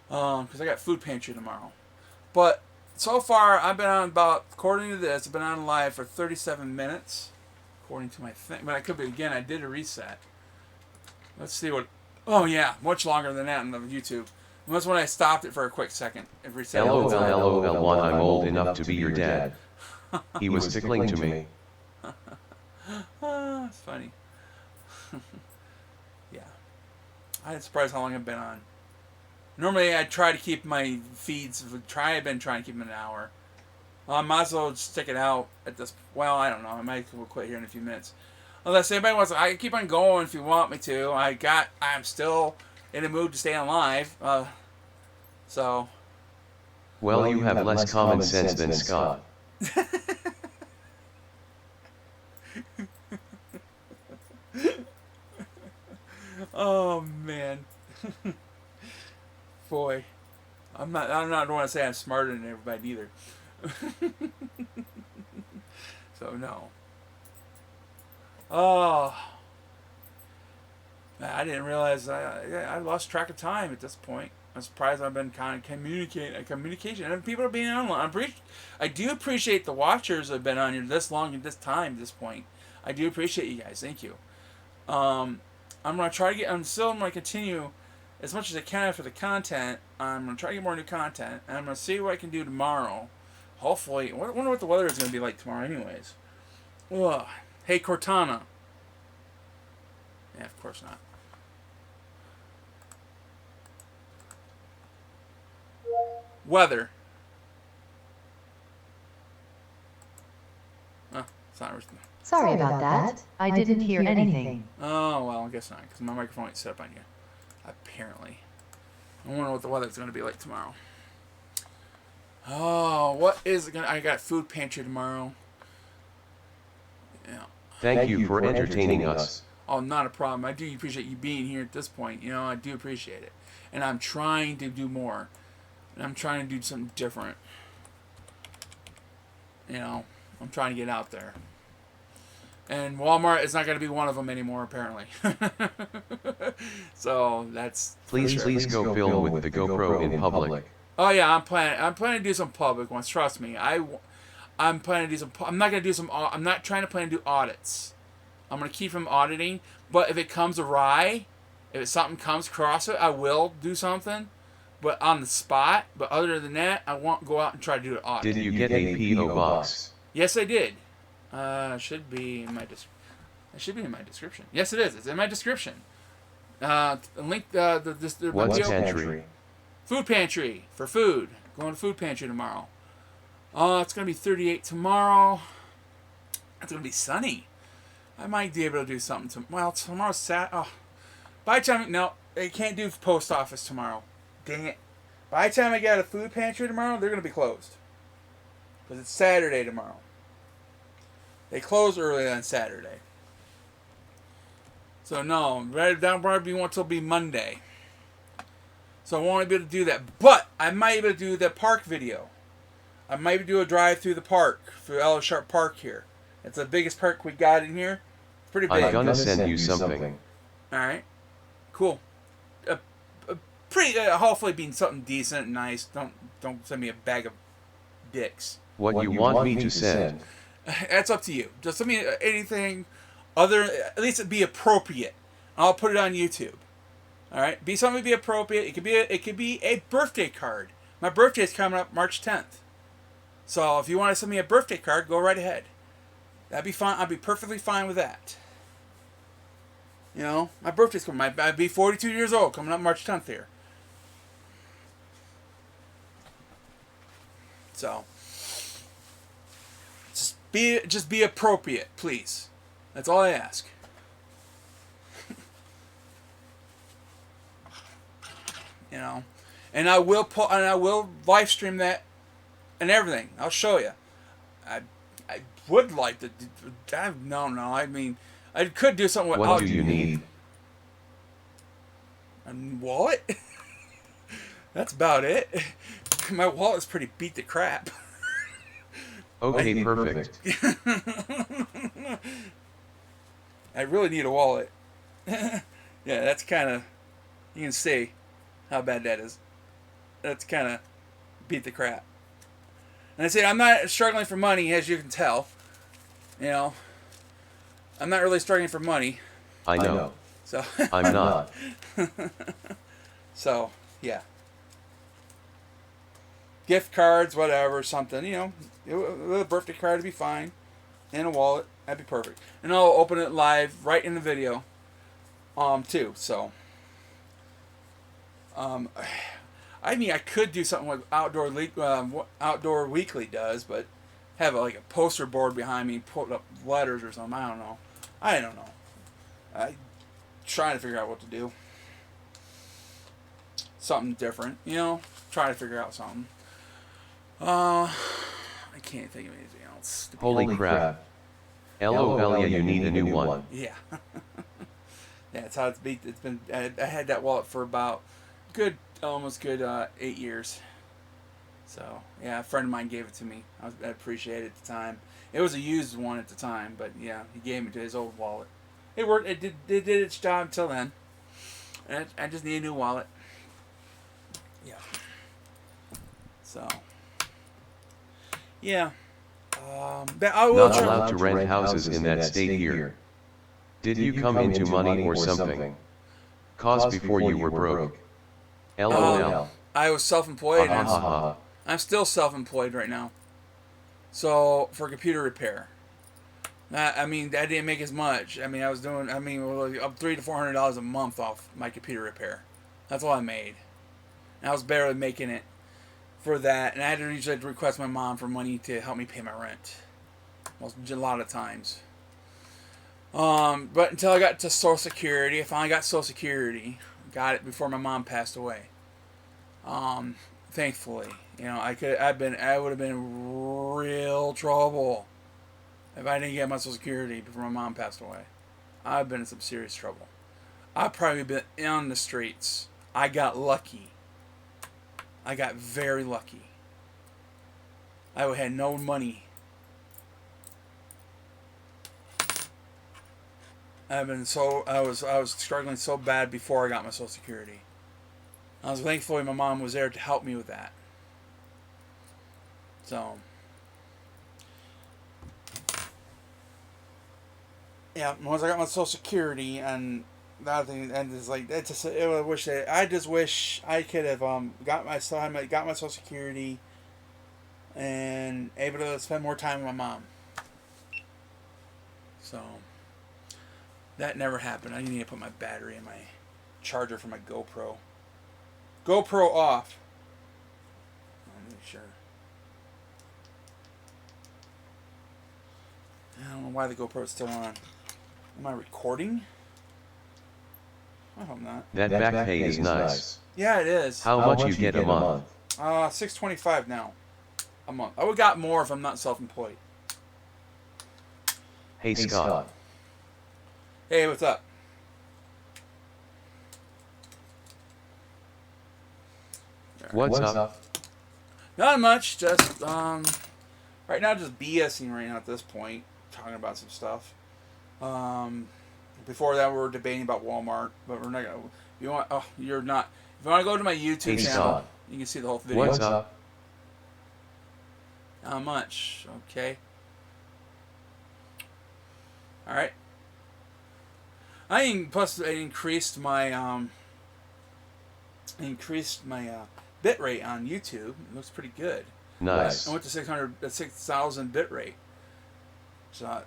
because I got food pantry tomorrow. But so far, I've been on about, according to this, I've been on live for 37 minutes, according to my thing. But I could be, again, I did a reset. Let's see what, oh yeah, much longer than that on the YouTube. And that's when I stopped it for a quick second. And reset. LOL, I'm old enough to be your dad. He was tickling to me. It's funny. Yeah. I'm surprised how long I've been on. Normally, I try to keep my feeds. I've been trying to keep them an hour. I might as well stick it out at this. Well, I don't know. I might quit here in a few minutes. Unless anybody wants, I can keep on going if you want me to. I'm still in the mood to stay on live. So. Well, you have less common sense than Scott. Oh man. Boy, I'm not want to say I'm smarter than everybody either. So no. Oh, I didn't realize I lost track of time at this point. I'm surprised I've been kind of communication, and people are being online. I do appreciate the watchers that have been on here this long and this time, this point. I do appreciate you guys. Thank you. I'm gonna try to get. I'm still gonna continue as much as I can for the content. I'm gonna try to get more new content, and I'm gonna see what I can do tomorrow. Hopefully, I wonder what the weather is gonna be like tomorrow, anyways. Ugh. Hey Cortana. Yeah, of course not. Weather. Oh, it's not. Sorry about that. I didn't hear anything. Oh, well, I guess not, because my microphone ain't set up on you. Apparently. I wonder what the weather's going to be like tomorrow. Oh, what is it going to... I got food pantry tomorrow. Yeah. Thank you for entertaining us. Oh, not a problem. I do appreciate you being here at this point. You know, I do appreciate it. And I'm trying to do more. And I'm trying to do something different. You know, I'm trying to get out there. And Walmart is not going to be one of them anymore, apparently. So that's... Please go film with the GoPro in public. Oh yeah, I'm planning to do some public ones. Trust me. I'm planning to do some... I'm not going to do some... I'm not trying to plan to do audits. I'm going to keep from auditing. But if it comes awry, if something comes across it, I will do something. But on the spot. But other than that, I won't go out and try to do an audit. Did you get a P.O. box? Yes, I did. Should be in my it should be in my description. Yes, it is. It's in my description. Link What's pantry? Food pantry for food. Going to food pantry tomorrow. It's gonna be 38 tomorrow. It's gonna be sunny. I might be able to do something. Well, tomorrow's Saturday. By the time I can't do post office tomorrow. Dang it! By the time I get a food pantry tomorrow, they're gonna be closed because it's Saturday tomorrow. They close early on Saturday. So no, that probably won't till be Monday. So I won't be able to do that. But I might be able to do the park video. I might do a drive through the park, through Ellis Sharp Park here. It's the biggest park we got in here. It's pretty big. I'm gonna send you something. Alright. Cool. Hopefully being something decent and nice. Don't send me a bag of dicks. What you want me to send? That's up to you. Just send me anything other, at least it'd be appropriate. I'll put it on YouTube. All right, be something to be appropriate. It could be a birthday card. My birthday is coming up March 10th. So if you want to send me a birthday card, go right ahead. That'd be fine. I'd be perfectly fine with that. You know, my birthday's coming. I'd be 42 years old coming up March 10th here. So just be appropriate, please. That's all I ask. You know, and I will live stream that and everything. I'll show you. I would like to. No. I mean, I could do something with. What do you need? A wallet. That's about it. My wallet's pretty beat to crap. Okay, perfect. I really need a wallet. Yeah, that's kind of. You can see how bad that is. That's kind of beat the crap. And I say I'm not struggling for money, as you can tell. You know, I'm not really struggling for money. I know. So I'm not. So yeah. Gift cards, whatever, something. You know, a birthday card would be fine, and a wallet, that'd be perfect. And I'll open it live right in the video, too. So. I mean, I could do something like Outdoor Weekly does, but have like a poster board behind me, put up letters or something. I don't know. I'm trying to figure out what to do. Something different, you know. Try to figure out something. I can't think of anything else. Holy crap. LOL, yeah, you need a new one. Yeah. Yeah, that's how it's beat. It's been. I had that wallet for about almost 8 years. So yeah, a friend of mine gave it to me. I appreciated it at the time. It was a used one at the time, but yeah, he gave me to his old wallet. It worked. It did its job until then. And I just need a new wallet. Yeah. So. Yeah. But I will Not allowed to rent houses in that state here. Did you come into money or something? Cause before you were broke. LOL. I was self-employed. Ha ha ha. I'm still self-employed right now. So for computer repair. I mean, I didn't make as much. I mean, I was doing. I mean, up $300 to $400 a month off my computer repair. That's all I made. And I was barely making it for that, and I had to usually request my mom for money to help me pay my rent. A lot of times. But until I got to Social Security, I finally got Social Security. Got it before my mom passed away. Thankfully, you know, I would have been in real trouble if I didn't get my Social Security before my mom passed away. I've been in some serious trouble. I've probably been on the streets. I got lucky. I got very lucky. I had no money. I was struggling so bad before I got my Social Security. I was thankful my mom was there to help me with that. So yeah, once I got my Social Security and the other thing, and it's like I just wish I could have got my Social Security and able to spend more time with my mom. So that never happened. I need to put my battery in my charger for my GoPro. GoPro off. Let me make sure. I don't know why the GoPro is still on. Am I recording? I hope not. That back pay is nice. Yeah, it is. How much you get a month? $625 now. A month. I would got more if I'm not self-employed. Hey Scott. Hey, what's up? What's up? Not much. Just right now, just BSing right now at this point, talking about some stuff. Before that, we were debating about Walmart, but we're not gonna. If you want to go to my YouTube channel, you can see the whole video. What's up? Not much. Okay. All right. Plus I increased my bit rate on YouTube. It looks pretty good. Nice. I went to 6,000 bit rate. So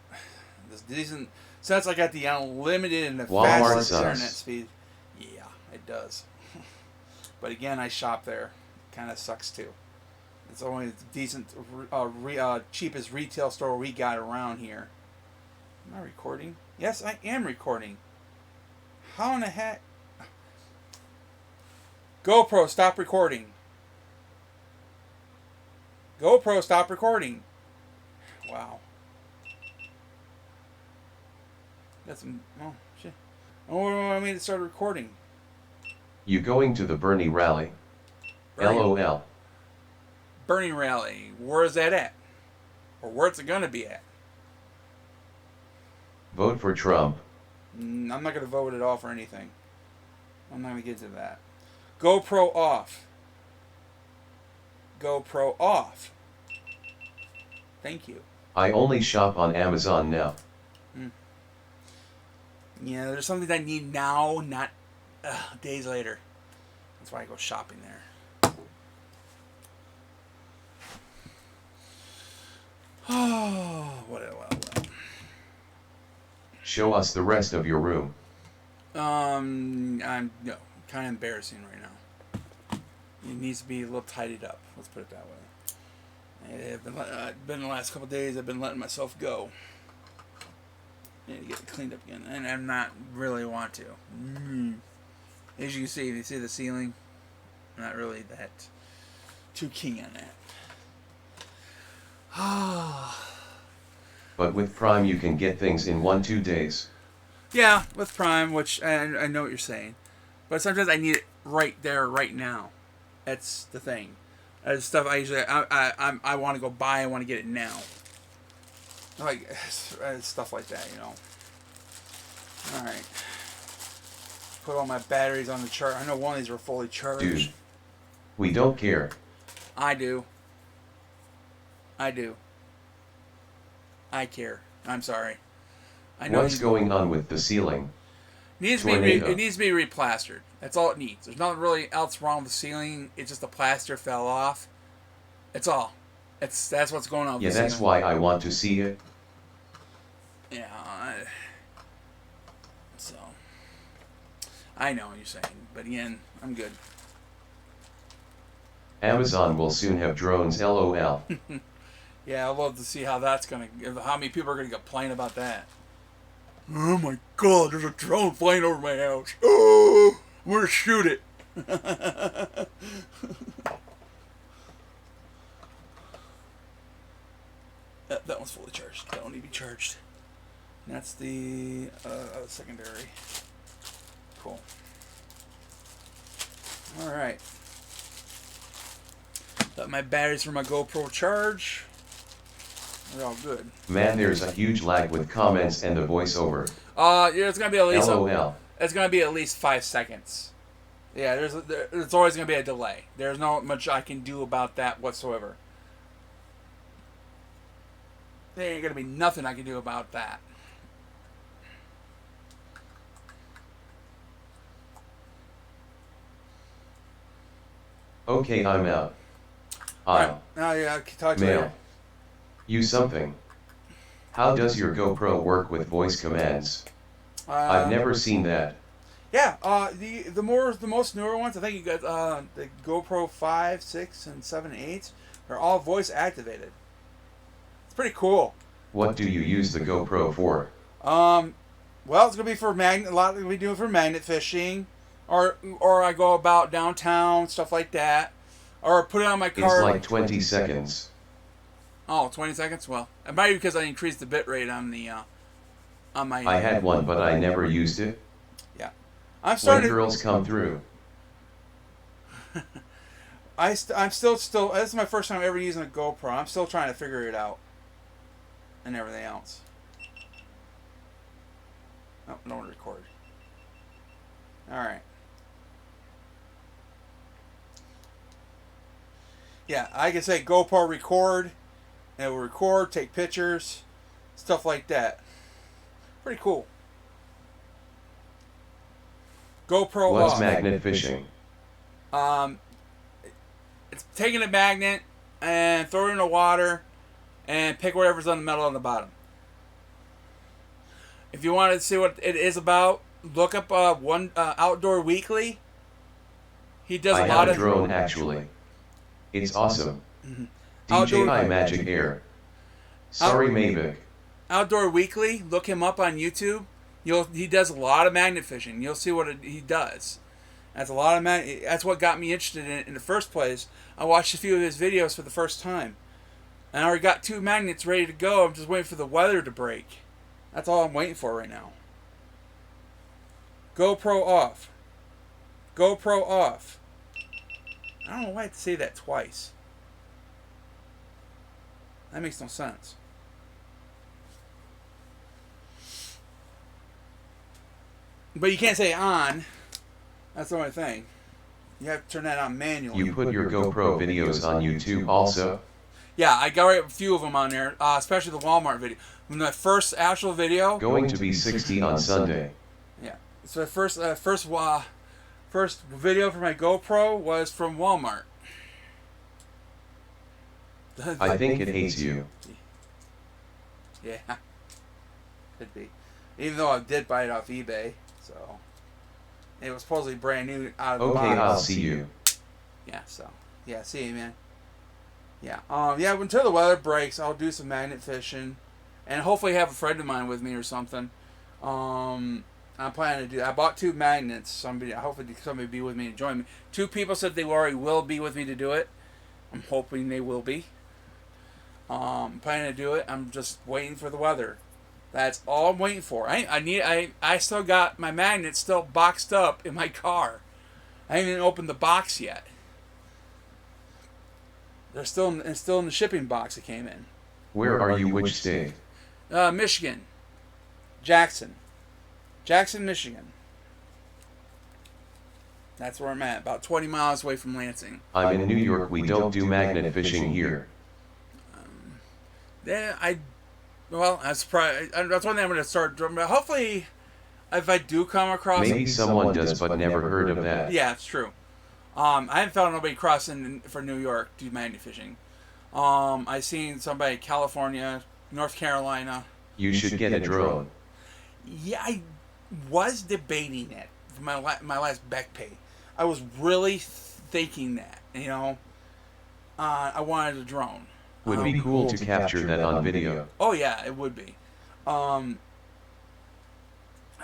this decent. Since I got the unlimited and the Walmart fastest sucks. internet speed. Yeah, it does. But again, I shop there. Kind of sucks too. It's only the decent, cheapest retail store we got around here. Am I recording? Yes, I am recording. How in the heck? GoPro, stop recording. GoPro, stop recording. Wow. That's oh shit. Oh, what do I mean to start recording? You going to the Bernie rally? Bernie? LOL. Bernie rally. Where's that at? Or where's it gonna be at? Vote for Trump. I'm not gonna vote it off or anything. I'm not gonna get to that. GoPro off. GoPro off. Thank you. I only shop on Amazon now. Yeah, there's something I need now, not days later. That's why I go shopping there. Oh, well. Show us the rest of your room. I'm kind of embarrassing right now. It needs to be a little tidied up. Let's put it that way. I've been the last couple of days. I've been letting myself go. I need to get it cleaned up again, and I'm not really want to. As you can see the ceiling. I'm not really that too keen on that. But with Prime you can get things in 1-2 days. Yeah, with Prime, which I know what you're saying, but sometimes I need it right there, right now. That's the thing. That's stuff I usually I want to go buy. I want to get it now. Like stuff like that, you know. All right. Put all my batteries on the charge. I know one of these were fully charged. Dude, we don't care. I do. I care. I'm sorry. I know What's going on with the ceiling? It needs to be replastered. That's all it needs. There's nothing really else wrong with the ceiling. It's just the plaster fell off. That's all. That's what's going on with yeah, the that's ceiling. why I want to see it. Yeah. So I know what you're saying, but again, I'm good. Amazon will soon have drones, LOL. Yeah, I'd love to see how many people are gonna complain about that. Oh my God! There's a drone flying over my house. Oh, I'm gonna shoot it. That one's fully charged. That one need to be charged. And that's the secondary. Cool. All right. Got my batteries for my GoPro charge. They're all good. Man, there's a huge lag with comments and the voiceover. Yeah, it's gonna be at least. LOL. It's gonna be at least 5 seconds. Yeah, there's always gonna be a delay. There's not much I can do about that whatsoever. There ain't gonna be nothing I can do about that. Okay, I'm out. Alright, now yeah, talk to you Mail. later. You something. How does your GoPro work with voice commands? I've never seen that. Yeah, the most newer ones, I think you got the GoPro 5, 6, and 7, and 8. They're all voice activated. It's pretty cool. What do you use the GoPro for? Well, it's gonna be for magnet. A lot of we doing for magnet fishing, or I go about downtown, stuff like that, or put it on my car. It's like 20 seconds. Oh, 20 seconds. Well, it might be because I increased the bit rate on the on my. I had one, but I never used it. Yeah, I'm When starting. girls come through. I'm still. This is my first time ever using a GoPro. I'm still trying to figure it out, and everything else. Oh, no one recorded. All right. Yeah, I can say GoPro record, and it will record, take pictures, stuff like that. Pretty cool. GoPro What's off. magnet fishing? It's taking a magnet and throw it in the water and pick whatever's on the metal on the bottom. If you want to see what it is about, look up one Outdoor Weekly. He does I a lot have of a drone actually. It's awesome. Outdoor- DJI Magic Air. Sorry, Mavic. Outdoor Weekly. Look him up on YouTube. He does a lot of magnet fishing. You'll see what he does. That's a lot of That's what got me interested in it in the first place. I watched a few of his videos for the first time, and I already got 2 magnets ready to go. I'm just waiting for the weather to break. That's all I'm waiting for right now. GoPro off. GoPro off. I don't know why I have to say that twice. That makes no sense. But you can't say on. That's the only thing. You have to turn that on manually. You put your GoPro videos on YouTube also? Yeah, I got a few of them on there, especially the Walmart video. When the first actual video. Going to be 60 on Sunday. Yeah. So the first video for my GoPro was from Walmart. I think it hates you. Yeah. Could be. Even though I did buy it off eBay, so it was supposedly brand new out of the box. Okay, I'll see you. Yeah, so yeah, see you, man. Yeah. Yeah, until the weather breaks, I'll do some magnet fishing, and hopefully have a friend of mine with me or something. I'm planning to do. I bought 2 magnets. Hopefully somebody be with me and join me. 2 people said they already will be with me to do it. I'm hoping they will be. Planning to do it. I'm just waiting for the weather. That's all I'm waiting for. I still got my magnets still boxed up in my car. I haven't even opened the box yet. They're still in the shipping box it came in. Where are you? Which state? Michigan. Jackson, Michigan. That's where I'm at. About 20 miles away from Lansing. I'm in New York. We don't do magnet fishing here. That's probably that's one thing I'm going to start doing. But hopefully, if I do come across, maybe someone does, but never heard of that. Yeah, it's true. I haven't found nobody crossing for New York to do magnet fishing. I seen somebody in California, North Carolina. You should get a drone. Yeah, I was debating it for my last back pay. I was really thinking that, I wanted a drone. Would be cool to capture that on video. Oh yeah, it would be. I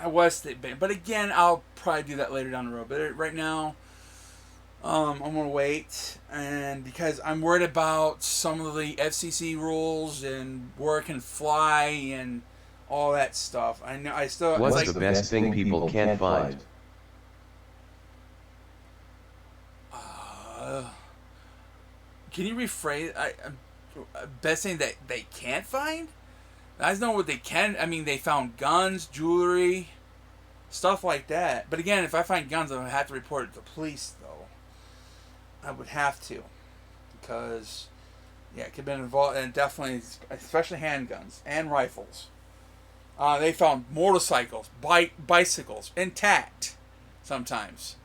was thinking, but again, I'll probably do that later down the road. But right now, I'm gonna wait, and because I'm worried about some of the FCC rules and where it can fly and all that stuff. I know I still. What's the best thing people can't find? Can you rephrase? Best thing that they can't find? I know what they can. I mean, they found guns, jewelry, stuff like that. But again, if I find guns, I'm gonna have to report it to the police, though. I would have to, because it could have been involved, and definitely, especially handguns and rifles. They found motorcycles, bicycles intact, sometimes.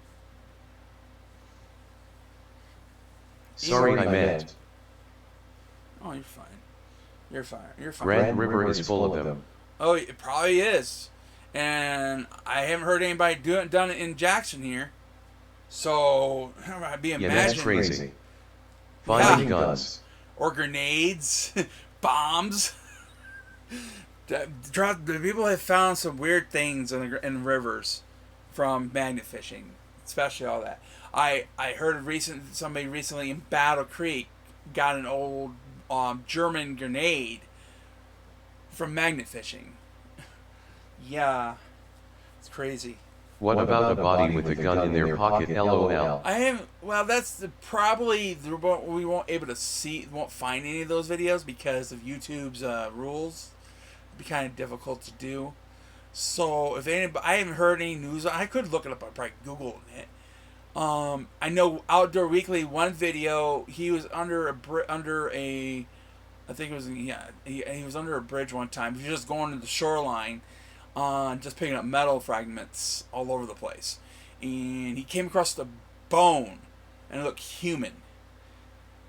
Sorry, I meant. Oh, you're fine. You're fine. You're fine. Grand River is full of them. Oh, it probably is. And I haven't heard anybody done it in Jackson here. So, I'd be imagining. Yeah, that's crazy. Finding guns. Or grenades. Bombs. The people have found some weird things in rivers from magnet fishing. Especially all that. I heard somebody recently in Battle Creek got an old German grenade from magnet fishing. Yeah, it's crazy. What about a body with a gun in their pocket? LOL. Well, that's probably we won't find any of those videos because of YouTube's rules. It'd be kind of difficult to do. So if anybody, I haven't heard any news. I could look it up. I probably Googled it. I know Outdoor Weekly, one video, he was under he was under a bridge one time. He was just going to the shoreline. on just picking up metal fragments all over the place. And he came across the bone, and it looked human.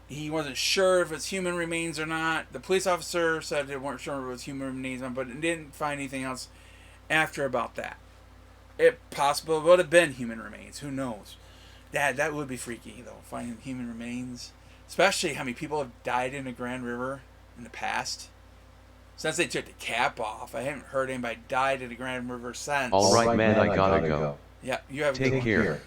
He wasn't sure if it's human remains or not. The police officer said they weren't sure if it was human remains, but didn't find anything else after about that. It possible would have been human remains. Who knows? That would be freaky, though, finding human remains. Especially how many people have died in the Grand River in the past. Since they took the cap off, I haven't heard anybody died in the Grand River since. All right, man, I gotta go. Yeah, you have a Take good care. one.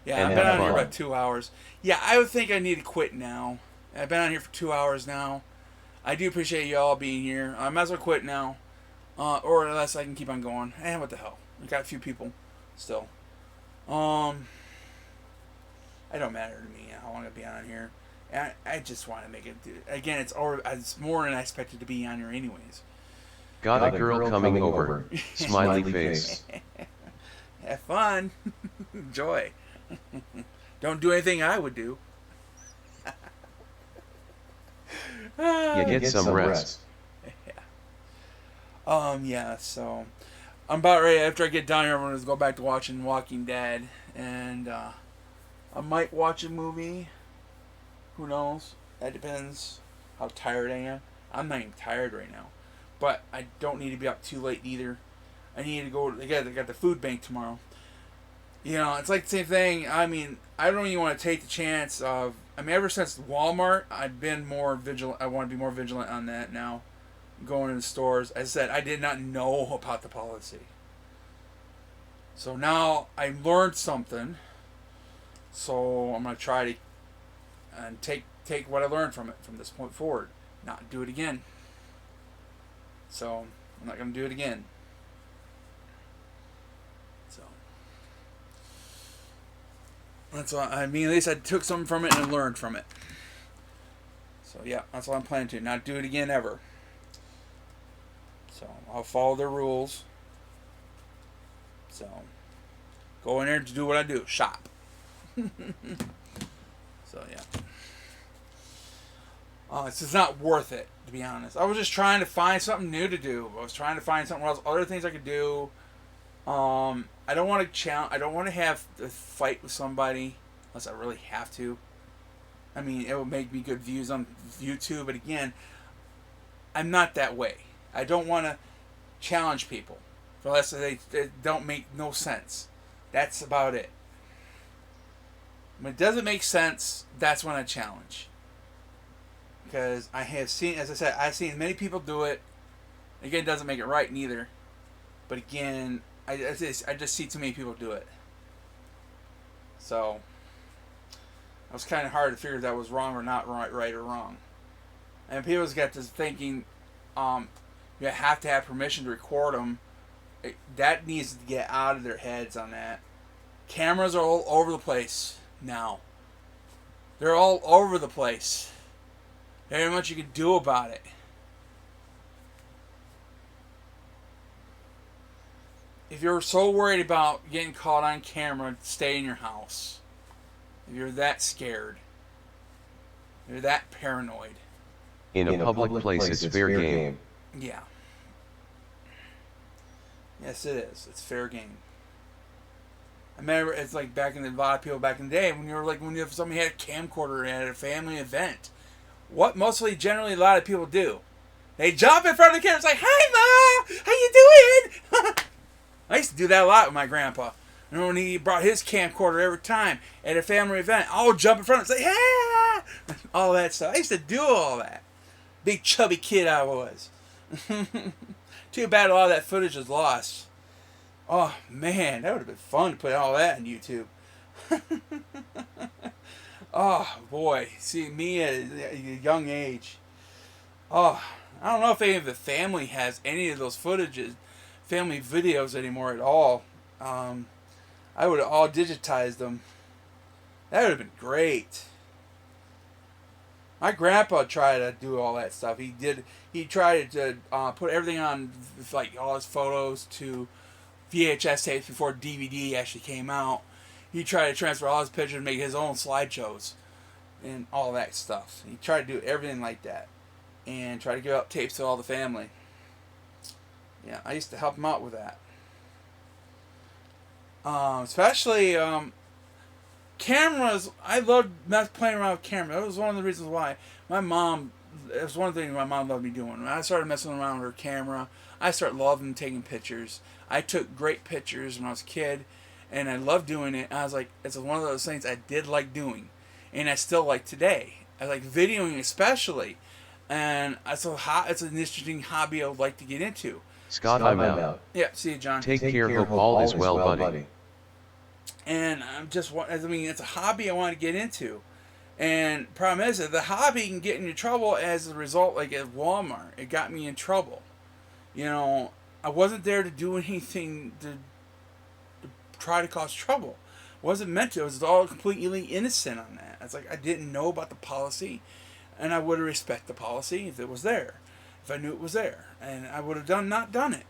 Yeah, And I've been have on here fun. about 2 hours. Yeah, I would think I need to quit now. I've been on here for 2 hours now. I do appreciate y'all being here. I might as well quit now. Or unless I can keep on going. What the hell? We got a few people still. It don't matter to me how long I'll be on here. I just want to make it. Again, it's more than I expected to be on here anyways. Got a girl coming over. Smiley face. Have fun. Enjoy. Don't do anything I would do. Yeah, get some rest. Yeah, so I'm about ready. After I get down here, I'm going to go back to watching Walking Dead. And I might watch a movie. Who knows? That depends how tired I am. I'm not even tired right now. But I don't need to be up too late either. I need to go. They got the food bank tomorrow. You know, it's like the same thing. I mean, I don't even want to take the chance of. I mean, ever since Walmart, I've been more vigilant. I want to be more vigilant on that now. Going into stores. As I said, I did not know about the policy. So now I learned something. So I'm going to try to and take what I learned from it from this point forward. Not do it again. So I'm not going to do it again. So that's what I mean. At least I took something from it and learned from it. So yeah, that's what I'm planning to. Not do it again ever. So I'll follow the rules. So go in there to do what I do. Shop. So yeah. It's just not worth it, to be honest. I was just trying to find something new to do. I was trying to find something else, other things I could do. I don't want to challenge. I don't want to have to fight with somebody unless I really have to. I mean, it will make me good views on YouTube, but again, I'm not that way. I don't want to challenge people unless they don't make no sense. That's about it. When it doesn't make sense, that's when I challenge. Because I have seen, as I said, I've seen many people do it. Again, it doesn't make it right neither. But again, I just see too many people do it. So, it was kind of hard to figure if that was wrong or not right or wrong. And people just got to thinking, you have to have permission to record them. That needs to get out of their heads on that. Cameras are all over the place now. They're all over the place. There's not much you can do about it. If you're so worried about getting caught on camera, stay in your house. If you're that scared, you're that paranoid. In a public place, it's fair game. Yeah. Yes, it is. It's fair game. I remember it's like back in the, a lot of people back in the day when somebody had a camcorder at a family event. What generally a lot of people do, they jump in front of the camera. It's like, "Hi, Ma, how you doing?" I used to do that a lot with my grandpa. And when he brought his camcorder every time at a family event, I'll jump in front and say, "Ah!" all that stuff. I used to do all that. Big chubby kid I was. Too bad a lot of that footage is lost. Oh man, that would have been fun to put all that on YouTube. Oh boy, see me at a young age. Oh, I don't know if any of the family has any of those family videos anymore at all. I would have all digitized them. That would have been great. My grandpa tried to do all that stuff. He tried to put everything on, like all his photos to VHS tapes before DVD actually came out. He tried to transfer all his pictures and make his own slideshows and all that stuff. He tried to do everything like that and try to give out tapes to all the family. Yeah, I used to help him out with that. Especially cameras. I loved playing around with cameras. That was one of the reasons why my mom. It was one of the things my mom loved me doing. When I started messing around with her camera, I started loving taking pictures. I took great pictures when I was a kid, and I loved doing it. I was like, it's one of those things I did like doing, and I still like today. I like videoing especially, and it's an interesting hobby I would like to get into. Scott, I'm out. Yeah, see you, John. Take care, hope all is well, buddy. And I mean, it's a hobby I want to get into. And problem is that the hobby can get into trouble as a result, like at Walmart. It got me in trouble. You know, I wasn't there to do anything to try to cause trouble. Wasn't meant to. I was all completely innocent on that. It's like I didn't know about the policy, and I would have respected the policy if it was there, if I knew it was there, and I would have not done it.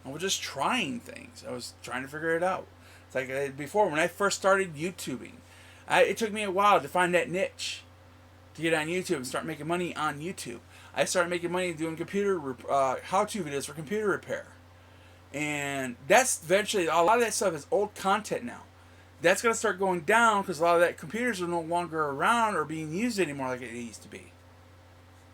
I was just trying things. I was trying to figure it out. It's like I did before when I first started YouTubing. It took me a while to find that niche to get on YouTube and start making money on YouTube. I started making money doing computer how-to videos for computer repair. And that's eventually, a lot of that stuff is old content now. That's going to start going down because a lot of that computers are no longer around or being used anymore like it used to be.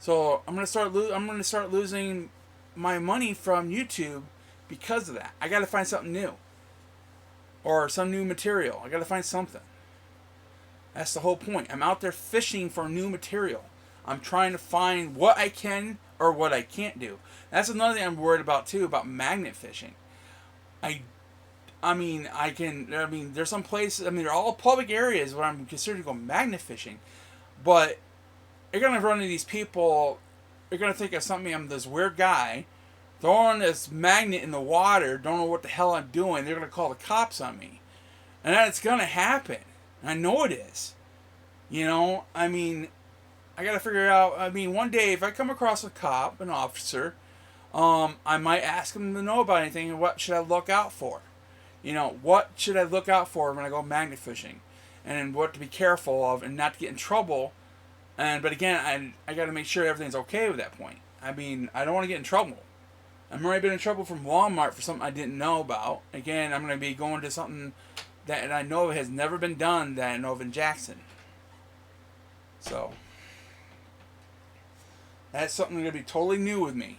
So I'm going to start losing my money from YouTube because of that. I got to find something new. Or some new material. I got to find something. That's the whole point. I'm out there fishing for new material. I'm trying to find what I can or what I can't do. That's another thing I'm worried about too, about magnet fishing. I mean, there's some places, they're all public areas where I'm considering going magnet fishing. But you're going to run into these people, you're going to think of something, I'm this weird guy, throwing this magnet in the water, don't know what the hell I'm doing, they're going to call the cops on me. And that's going to happen. I know it is. You know, I got to figure out, one day if I come across a cop, an officer, I might ask him to know about anything and what should I look out for. You know, what should I look out for when I go magnet fishing? And what to be careful of and not to get in trouble. But again, I got to make sure everything's okay with that point. I don't want to get in trouble. I've already been in trouble from Walmart for something I didn't know about. Again, I'm going to be going to something that I know has never been done that I know of in Jackson. So, that's something going to be totally new with me.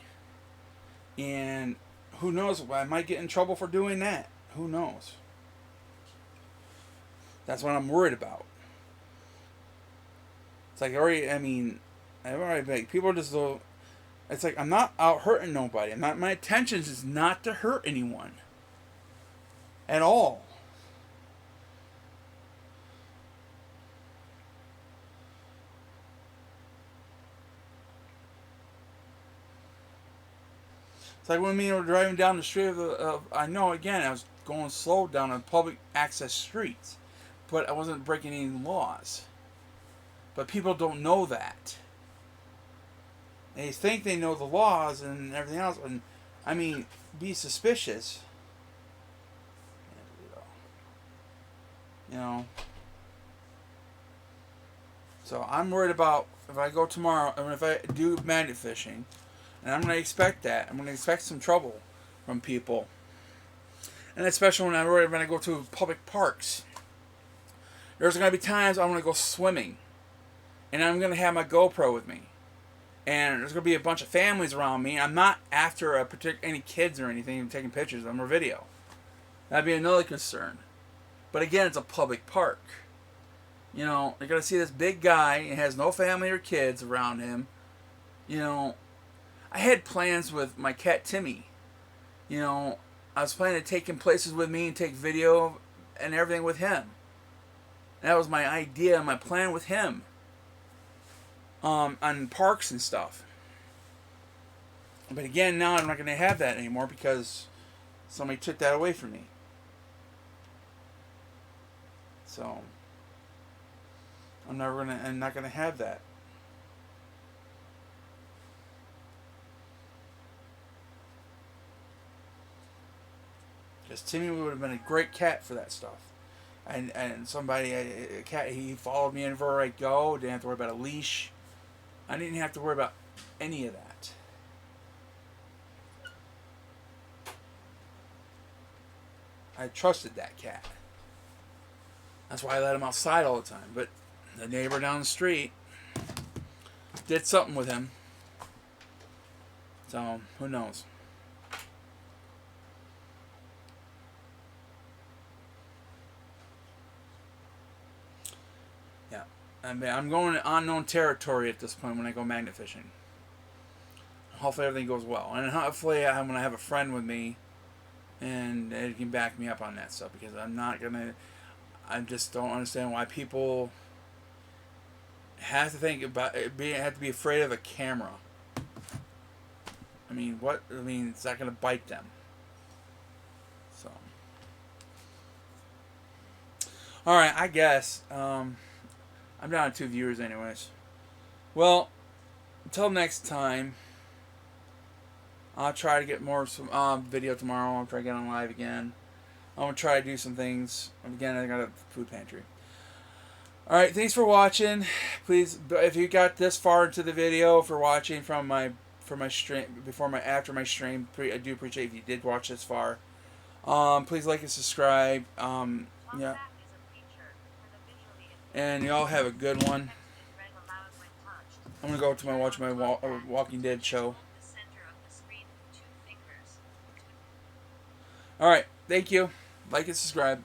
And who knows, I might get in trouble for doing that. Who knows? That's what I'm worried about. It's like people are just so. It's like I'm not out hurting nobody. My intention is not to hurt anyone. At all. It's like when we were driving down the street I know again I was going slow down on public access streets, but I wasn't breaking any laws. But people don't know that. They think they know the laws and everything else, and be suspicious. You know. So I'm worried about if I go tomorrow, if I do magnet fishing. And I'm going to expect that. I'm going to expect some trouble from people. And especially when I go to public parks. There's going to be times I'm going to go swimming. And I'm going to have my GoPro with me. And there's going to be a bunch of families around me. I'm not after any kids or anything taking pictures of them or video. That'd be another concern. But again, it's a public park. You know, you're going to see this big guy and has no family or kids around him. You know, I had plans with my cat Timmy. You know, I was planning to take him places with me and take video and everything with him. That was my idea, my plan with him. On parks and stuff. But again, now I'm not going to have that anymore because somebody took that away from me. So, I'm not going to have that. Because Timmy would have been a great cat for that stuff. And a cat, he followed me everywhere I go. Didn't have to worry about a leash. I didn't have to worry about any of that. I trusted that cat. That's why I let him outside all the time. But the neighbor down the street did something with him. So, who knows? Yeah. I mean, I'm going to unknown territory at this point when I go magnet fishing. Hopefully everything goes well. And hopefully I'm going to have a friend with me and it can back me up on that stuff, because I'm not going to... I just don't understand why people have to think about it, have to be afraid of a camera. I mean, what? I mean, it's not going to bite them. So, all right, I guess I'm down to 2 viewers, anyways. Well, until next time, I'll try to get more video tomorrow. I'll try to get on live again. I'm gonna try to do some things. Again, I got a food pantry. All right, thanks for watching. Please, if you got this far into the video, for watching from my stream after my stream, I do appreciate if you did watch this far. Please like and subscribe. Yeah. And y'all have a good one. I'm gonna go to watch my Walking Dead show. All right, thank you. Like and subscribe.